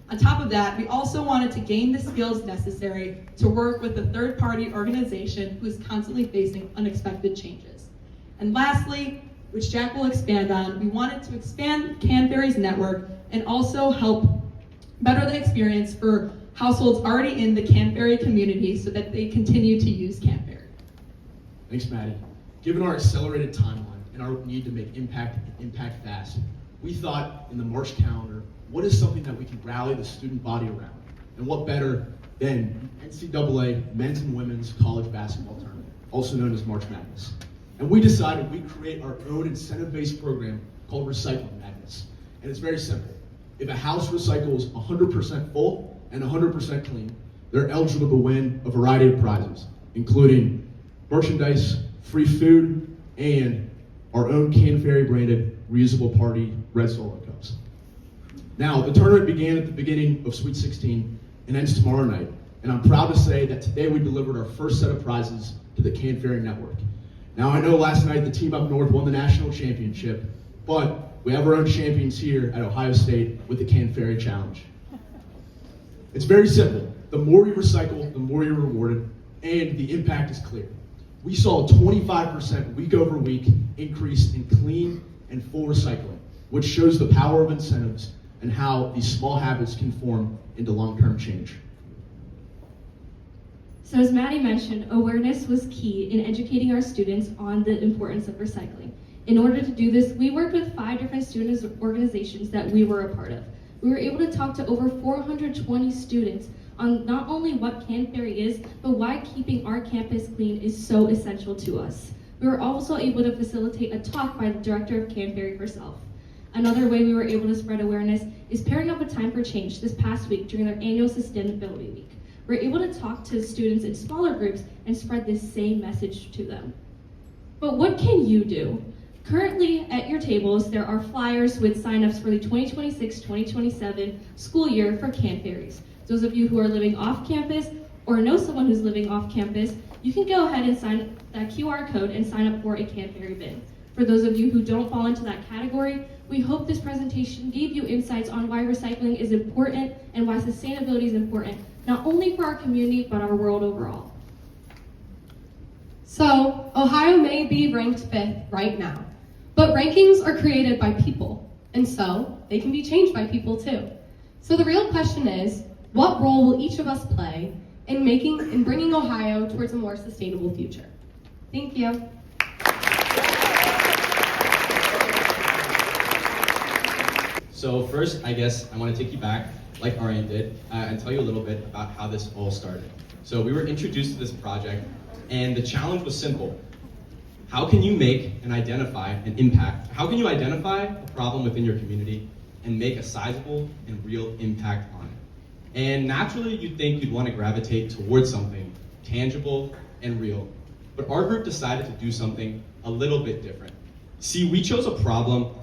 On top of that, we also wanted to gain the skills necessary to work with a third-party organization who is constantly facing unexpected changes. And lastly, which Jack will expand on, we wanted to expand Canterbury's network and also help better the experience for households already in the Canterbury community so that they continue to use Canterbury. Thanks, Maddie. Given our accelerated timeline and our need to make impact fast, we thought in the March calendar, what is something that we can rally the student body around? And what better than NCAA men's and women's college basketball tournament, also known as March Madness. And we decided we'd create our own incentive-based program called Recycling Madness. And it's very simple. If a house recycles 100% full and 100% clean, they're eligible to win a variety of prizes, including merchandise, free food, and our own Canterbury branded reusable party red Solo cups. Now, the tournament began at the beginning of Sweet 16 and ends tomorrow night. And I'm proud to say that today we delivered our first set of prizes to the Canterbury Network. Now, I know last night the team up north won the national championship, but we have our own champions here at Ohio State with the Canterbury Challenge. It's very simple. The more you recycle, the more you're rewarded, and the impact is clear. We saw a 25% week over week increase in clean and full recycling, which shows the power of incentives and how these small habits can form into long-term change. So as Maddie mentioned, awareness was key in educating our students on the importance of recycling. In order to do this, we worked with 5 different student organizations that we were a part of. We were able to talk to over 420 students on not only what Canterbury is, but why keeping our campus clean is so essential to us. We were also able to facilitate a talk by the director of Canterbury herself. Another way we were able to spread awareness is pairing up with Time for Change this past week during their annual Sustainability Week. We're able to talk to students in smaller groups and spread this same message to them. But what can you do? Currently at your tables, there are flyers with signups for the 2026-2027 school year for Canterbury's. Those of you who are living off campus or know someone who's living off campus, you can go ahead and sign that QR code and sign up for a Canterbury bin. For those of you who don't fall into that category, we hope this presentation gave you insights on why recycling is important and why sustainability is important, not only for our community, but our world overall. So, Ohio may be ranked 5th right now, But rankings are created by people, and so they can be changed by people too. So the real question is, what role will each of us play in bringing Ohio towards a more sustainable future? Thank you. So first, I guess I want to take you back, like Ariane did, and tell you a little bit about how this all started. So we were introduced to this project, and the challenge was simple. How can you make and identify an impact? How can you identify a problem within your community and make a sizable and real impact on it? And naturally, you'd think you'd want to gravitate towards something tangible and real. But our group decided to do something a little bit different. See, we chose a problem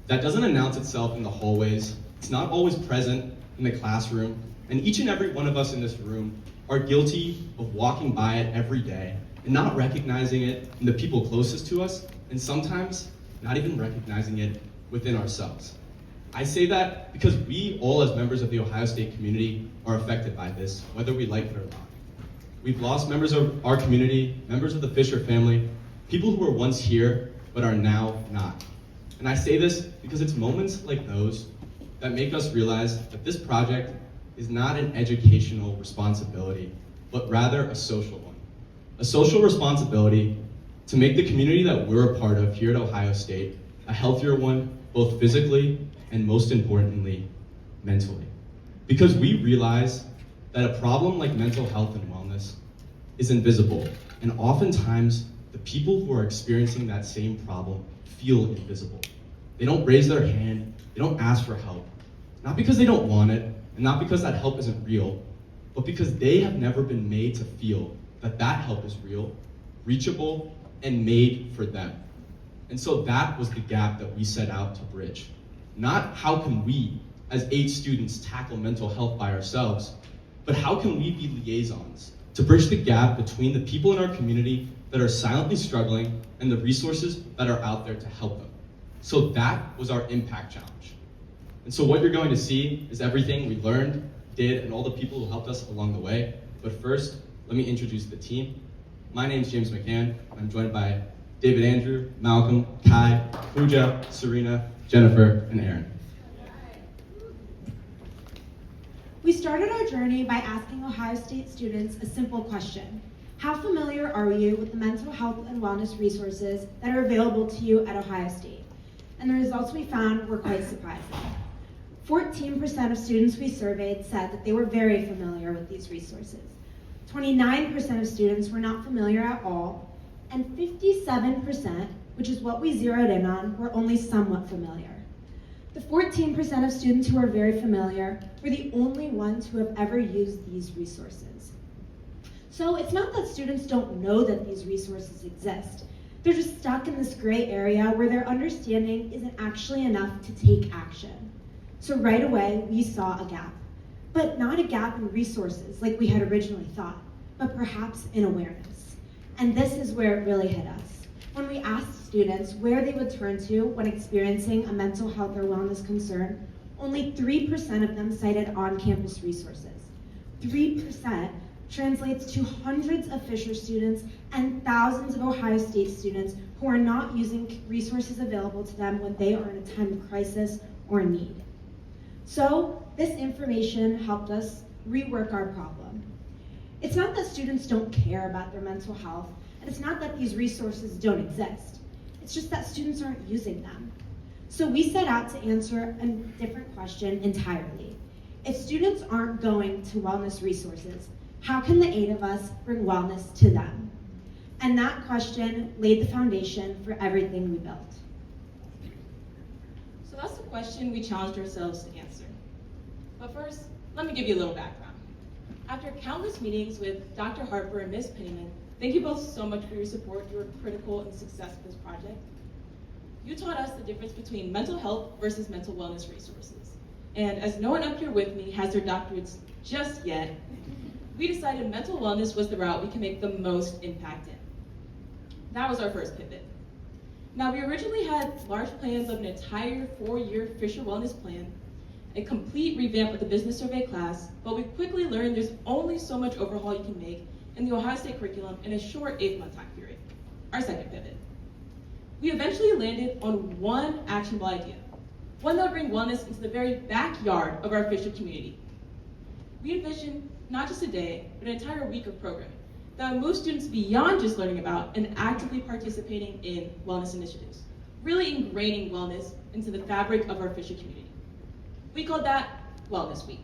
that doesn't announce itself in the hallways. It's not always present in the classroom. And each and every one of us in this room are guilty of walking by it every day and not recognizing it in the people closest to us, and sometimes not even recognizing it within ourselves. I say that because we all, as members of the Ohio State community, are affected by this, whether we like it or not. We've lost members of our community, members of the Fisher family, people who were once here but are now not. And I say this because it's moments like those that make us realize that this project is not an educational responsibility, but rather a social one. A social responsibility to make the community that we're a part of here at Ohio State a healthier one, both physically and most importantly, mentally. Because we realize that a problem like mental health and wellness is invisible, and oftentimes the people who are experiencing that same problem feel invisible. They don't raise their hand, they don't ask for help, not because they don't want it, and not because that help isn't real, but because they have never been made to feel that that help is real, reachable, and made for them. And so that was the gap that we set out to bridge. Not how can we, as 8 students, tackle mental health by ourselves, but how can we be liaisons to bridge the gap between the people in our community that are silently struggling and the resources that are out there to help them. So that was our impact challenge. And so what you're going to see is everything we learned, did, and all the people who helped us along the way. But first, let me introduce the team. My name's James McCann. I'm joined by David Andrew, Malcolm, Kai, Pooja, Serena, Jennifer, and Aaron. We started our journey by asking Ohio State students a simple question. How familiar are you with the mental health and wellness resources that are available to you at Ohio State? And the results we found were quite surprising. 14% of students we surveyed said that they were very familiar with these resources. 29% of students were not familiar at all, and 57%, which is what we zeroed in on, were only somewhat familiar. The 14% of students who are very familiar were the only ones who have ever used these resources. So it's not that students don't know that these resources exist. They're just stuck in this gray area where their understanding isn't actually enough to take action. So right away, we saw a gap. But not a gap in resources like we had originally thought, but perhaps in awareness. And this is where it really hit us. When we asked students where they would turn to when experiencing a mental health or wellness concern, only 3% of them cited on-campus resources. 3% translates to hundreds of Fisher students and thousands of Ohio State students who are not using resources available to them when they are in a time of crisis or need. So this information helped us rework our problem. It's not that students don't care about their mental health, and it's not that these resources don't exist. It's just that students aren't using them. So we set out to answer a different question entirely. If students aren't going to wellness resources, how can the 8 of us bring wellness to them? And that question laid the foundation for everything we built. So that's the question we challenged ourselves to answer. But first, let me give you a little background. After countless meetings with Dr. Harper and Ms. Pennyman, thank you both so much for your support. You were critical in the success of this project. You taught us the difference between mental health versus mental wellness resources. And as no one up here with me has their doctorates just yet, we decided mental wellness was the route we can make the most impact in. That was our first pivot. Now, we originally had large plans of an entire 4-year Fisher Wellness Plan, a complete revamp of the business survey class, but we quickly learned there's only so much overhaul you can make in the Ohio State curriculum in a short 8-month time period. Our second pivot. we eventually landed on one actionable idea, one that would bring wellness into the very backyard of our Fisher community. We envisioned not just a day, but an entire week of programming that would move students beyond just learning about and actively participating in wellness initiatives, really ingraining wellness into the fabric of our Fisher community. We called that Wellness Week.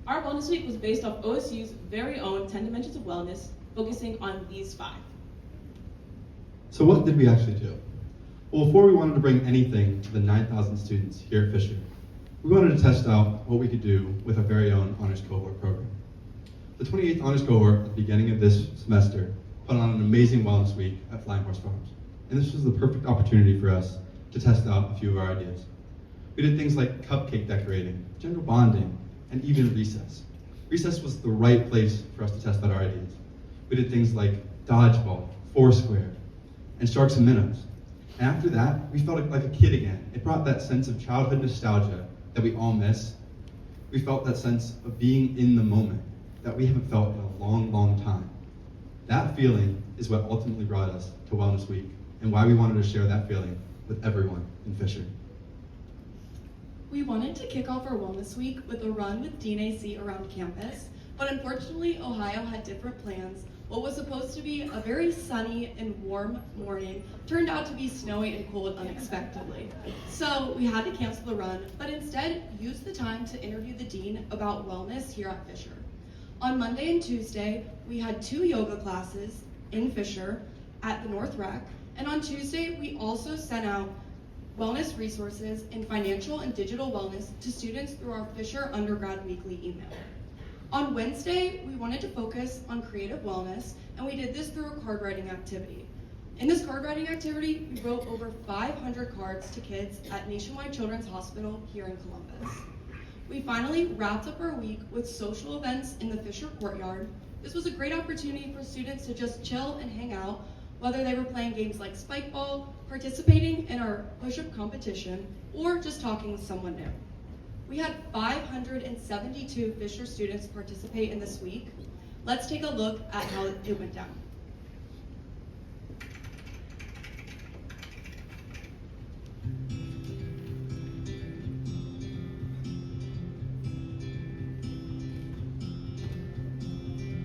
Our Wellness Week was based off OSU's very own 10 Dimensions of Wellness, focusing on these 5. So what did we actually do? Well, before we wanted to bring anything to the 9,000 students here at Fisher, we wanted to test out what we could do with our very own Honors Cohort program. The 28th Honors Cohort at the beginning of this semester put on an amazing Wellness Week at Flying Horse Farms. And this was the perfect opportunity for us to test out a few of our ideas. We did things like cupcake decorating, general bonding, and even recess. Recess was the right place for us to test out our ideas. We did things like dodgeball, foursquare, and sharks and minnows. And after that, we felt like a kid again. It brought that sense of childhood nostalgia that we all miss. We felt that sense of being in the moment that we haven't felt in a long, long time. That feeling is what ultimately brought us to Wellness Week and why we wanted to share that feeling with everyone in Fisher. We wanted to kick off our Wellness Week with a run with Dean AC around campus, but unfortunately Ohio had different plans. What was supposed to be a very sunny and warm morning turned out to be snowy and cold unexpectedly. So we had to cancel the run, but instead used the time to interview the dean about wellness here at Fisher. On Monday and Tuesday, we had 2 yoga classes in Fisher at the North Rec, and on Tuesday, we also sent out wellness resources in financial and digital wellness to students through our Fisher Undergrad Weekly email. On Wednesday, we wanted to focus on creative wellness, and we did this through a card writing activity. In this card writing activity, we wrote over 500 cards to kids at Nationwide Children's Hospital here in Columbus. We finally wrapped up our week with social events in the Fisher courtyard. This was a great opportunity for students to just chill and hang out, whether they were playing games like spike ball, participating in our push-up competition, or just talking with someone new. We had 572 Fisher students participate in this week. Let's take a look at how it went down.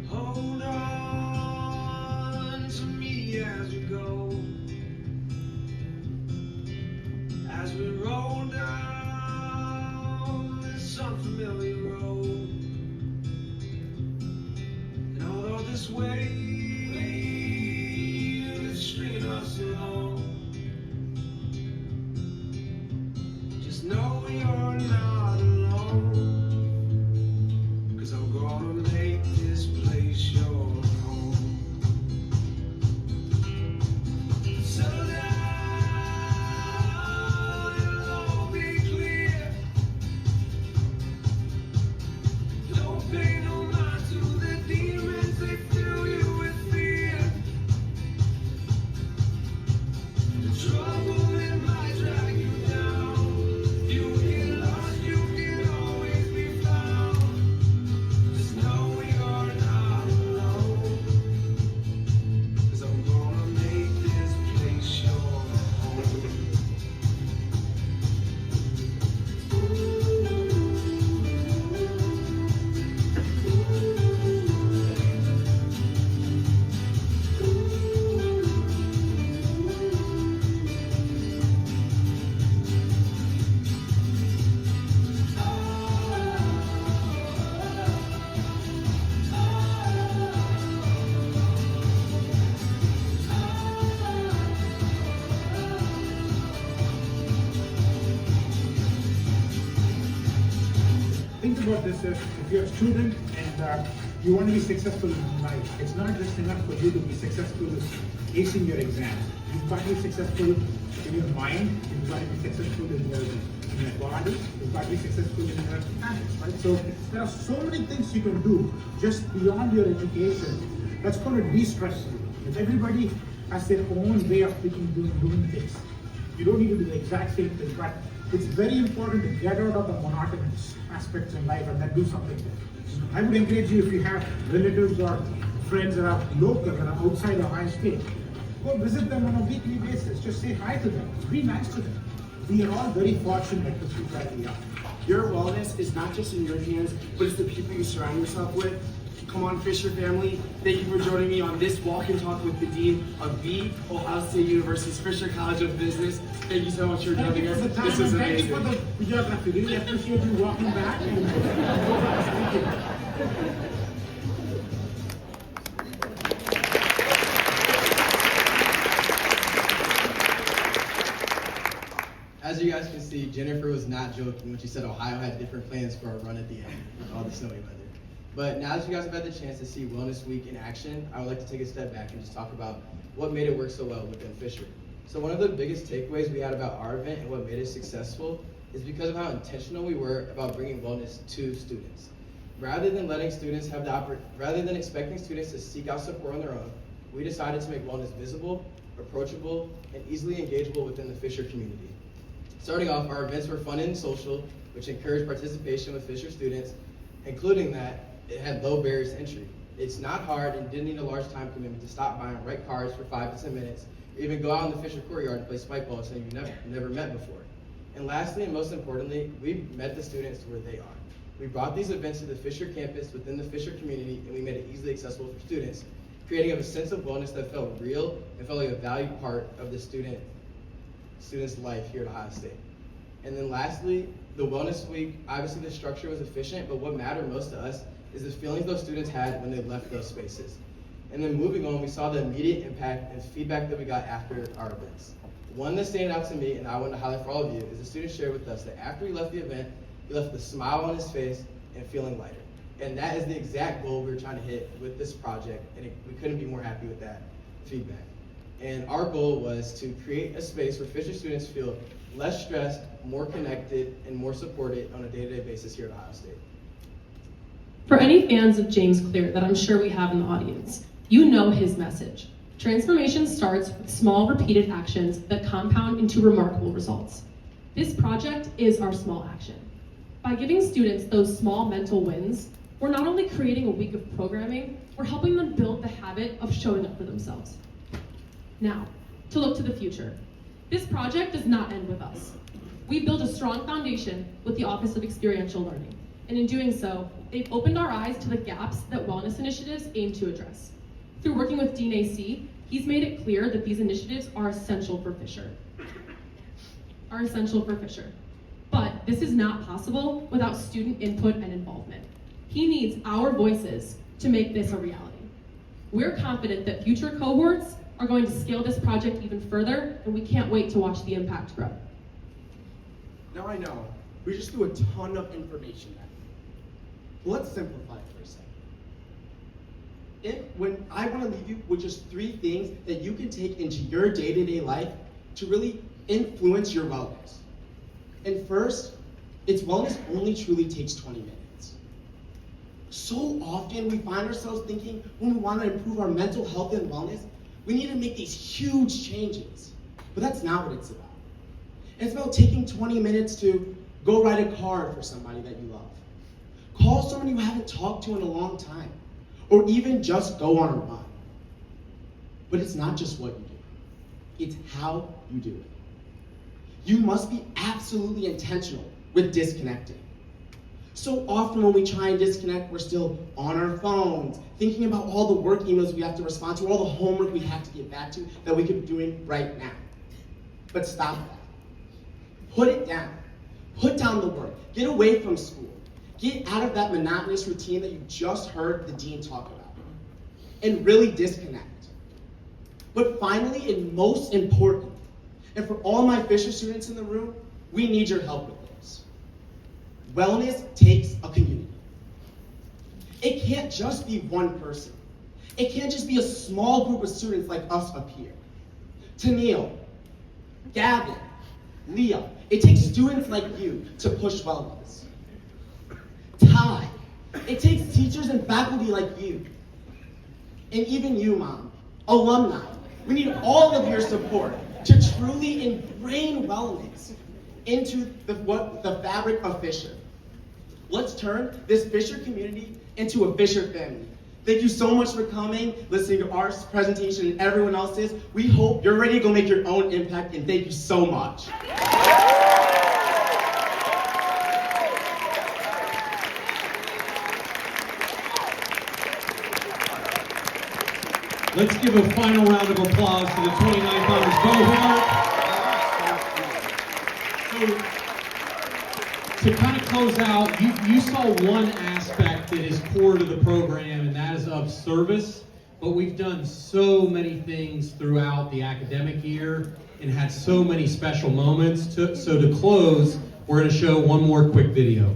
Hold on to me as we go, as we roll down this unfamiliar road. And although this wave is stringing us along, just know you're not alone, 'cause I'm gonna make this place your home. So now it'll all be clear. Don't pay no mind to the demons, they fill you with fear. The trouble it might drag you down. You get lost, you can always be found. Just know you're not alone, 'cause I'm gonna make this place your home. Think about this as if you're a student and you want to be successful in life. It's not just enough for you to be successful acing your exams. You've got to be successful in your mind, you've got to be successful in your body, you've got to be successful in your habits, right? So there are so many things you can do just beyond your education that's going to de-stress you. Because everybody has their own way of doing things. You don't need to do the exact same thing, but it's very important to get out of the monotonous aspects in life and then do something different. I would encourage you, if you have relatives or friends that are local, that are outside Ohio State, Go visit them on a weekly basis. Just say hi to them. Be nice to them. We are all very fortunate to be where we are. Your wellness is not just in your hands, but it's the people you surround yourself with. Come on, Fisher family. Thank you for joining me on this walk and talk with the Dean of the Ohio State University's Fisher College of Business. Thank you so much for joining us. This is amazing. Thank you for the geography. Really appreciate you walking back. Thank you. As you guys can see, Jennifer was not joking when she said Ohio had different plans for a run at the end with all the snowy weather. But now that you guys have had the chance to see Wellness Week in action, I would like to take a step back and just talk about what made it work so well within Fisher. So one of the biggest takeaways we had about our event and what made it successful is because of how intentional we were about bringing wellness to students. Rather than expecting students to seek out support on their own, we decided to make wellness visible, approachable, and easily engageable within the Fisher community. Starting off, our events were fun and social, which encouraged participation with Fisher students, including that it had low barriers to entry. It's not hard and didn't need a large time commitment to stop by and write cards for 5 to 10 minutes, or even go out in the Fisher courtyard and play spike balls that you've never met before. And lastly, and most importantly, we met the students where they are. We brought these events to the Fisher campus within the Fisher community, and we made it easily accessible for students, creating a sense of wellness that felt real and felt like a valued part of the student's life here at Ohio State. And then lastly, the Wellness Week, obviously the structure was efficient, but what mattered most to us is the feelings those students had when they left those spaces. And then moving on, we saw the immediate impact and feedback that we got after our events. One that stayed out to me, and I want to highlight for all of you, is the student shared with us that after he left the event, he left with a smile on his face and feeling lighter. And that is the exact goal we were trying to hit with this project, and we couldn't be more happy with that feedback. And our goal was to create a space where Fisher students feel less stressed, more connected, and more supported on a day-to-day basis here at Ohio State. For any fans of James Clear that I'm sure we have in the audience, you know his message. Transformation starts with small repeated actions that compound into remarkable results. This project is our small action. By giving students those small mental wins, we're not only creating a week of programming, we're helping them build the habit of showing up for themselves. Now, to look to the future. This project does not end with us. We've built a strong foundation with the Office of Experiential Learning, and in doing so, they've opened our eyes to the gaps that wellness initiatives aim to address. Through working with Dean AC, he's made it clear that these initiatives are essential for Fisher. But this is not possible without student input and involvement. He needs our voices to make this a reality. We're confident that future cohorts are going to scale this project even further, and we can't wait to watch the impact grow. Now I know, we just threw a ton of information at you. Let's simplify it for a second. When I want to leave you with just 3 things that you can take into your day-to-day life to really influence your wellness. And first, it's wellness only truly takes 20 minutes. So often we find ourselves thinking when we want to improve our mental health and wellness, we need to make these huge changes. But that's not what it's about. It's about taking 20 minutes to go write a card for somebody that you love. Call someone you haven't talked to in a long time. Or even just go on a run. But it's not just what you do. It's how you do it. You must be absolutely intentional with disconnecting. So often when we try and disconnect, we're still on our phones, thinking about all the work emails we have to respond to, all the homework we have to get back to that we could be doing right now. But stop that. Put it down. Put down the work. Get away from school. Get out of that monotonous routine that you just heard the dean talk about. And really disconnect. But finally, and most important, and for all my Fisher students in the room, we need your help with this. Wellness takes a community. It can't just be one person. It can't just be a small group of students like us up here. Tennille, Gavin, Leah, it takes students like you to push wellness. Ty, it takes teachers and faculty like you. And even you, Mom, alumni. We need all of your support to truly ingrain wellness into the fabric of Fisher. Let's turn this Fisher community into a Fisher family. Thank you so much for coming, listening to our presentation and everyone else's. We hope you're ready to go make your own impact, and thank you so much. Let's give a final round of applause to the 29th Honors Cohort. So, to kind of close out, you saw one aspect that is core to the program, and that is of service. But we've done so many things throughout the academic year and had so many special moments. So to close, we're going to show one more quick video.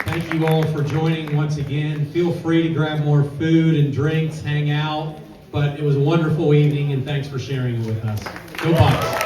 Thank you all for joining once again. Feel free to grab more food and drinks, hang out. But it was a wonderful evening, and thanks for sharing it with us. Go Bucks!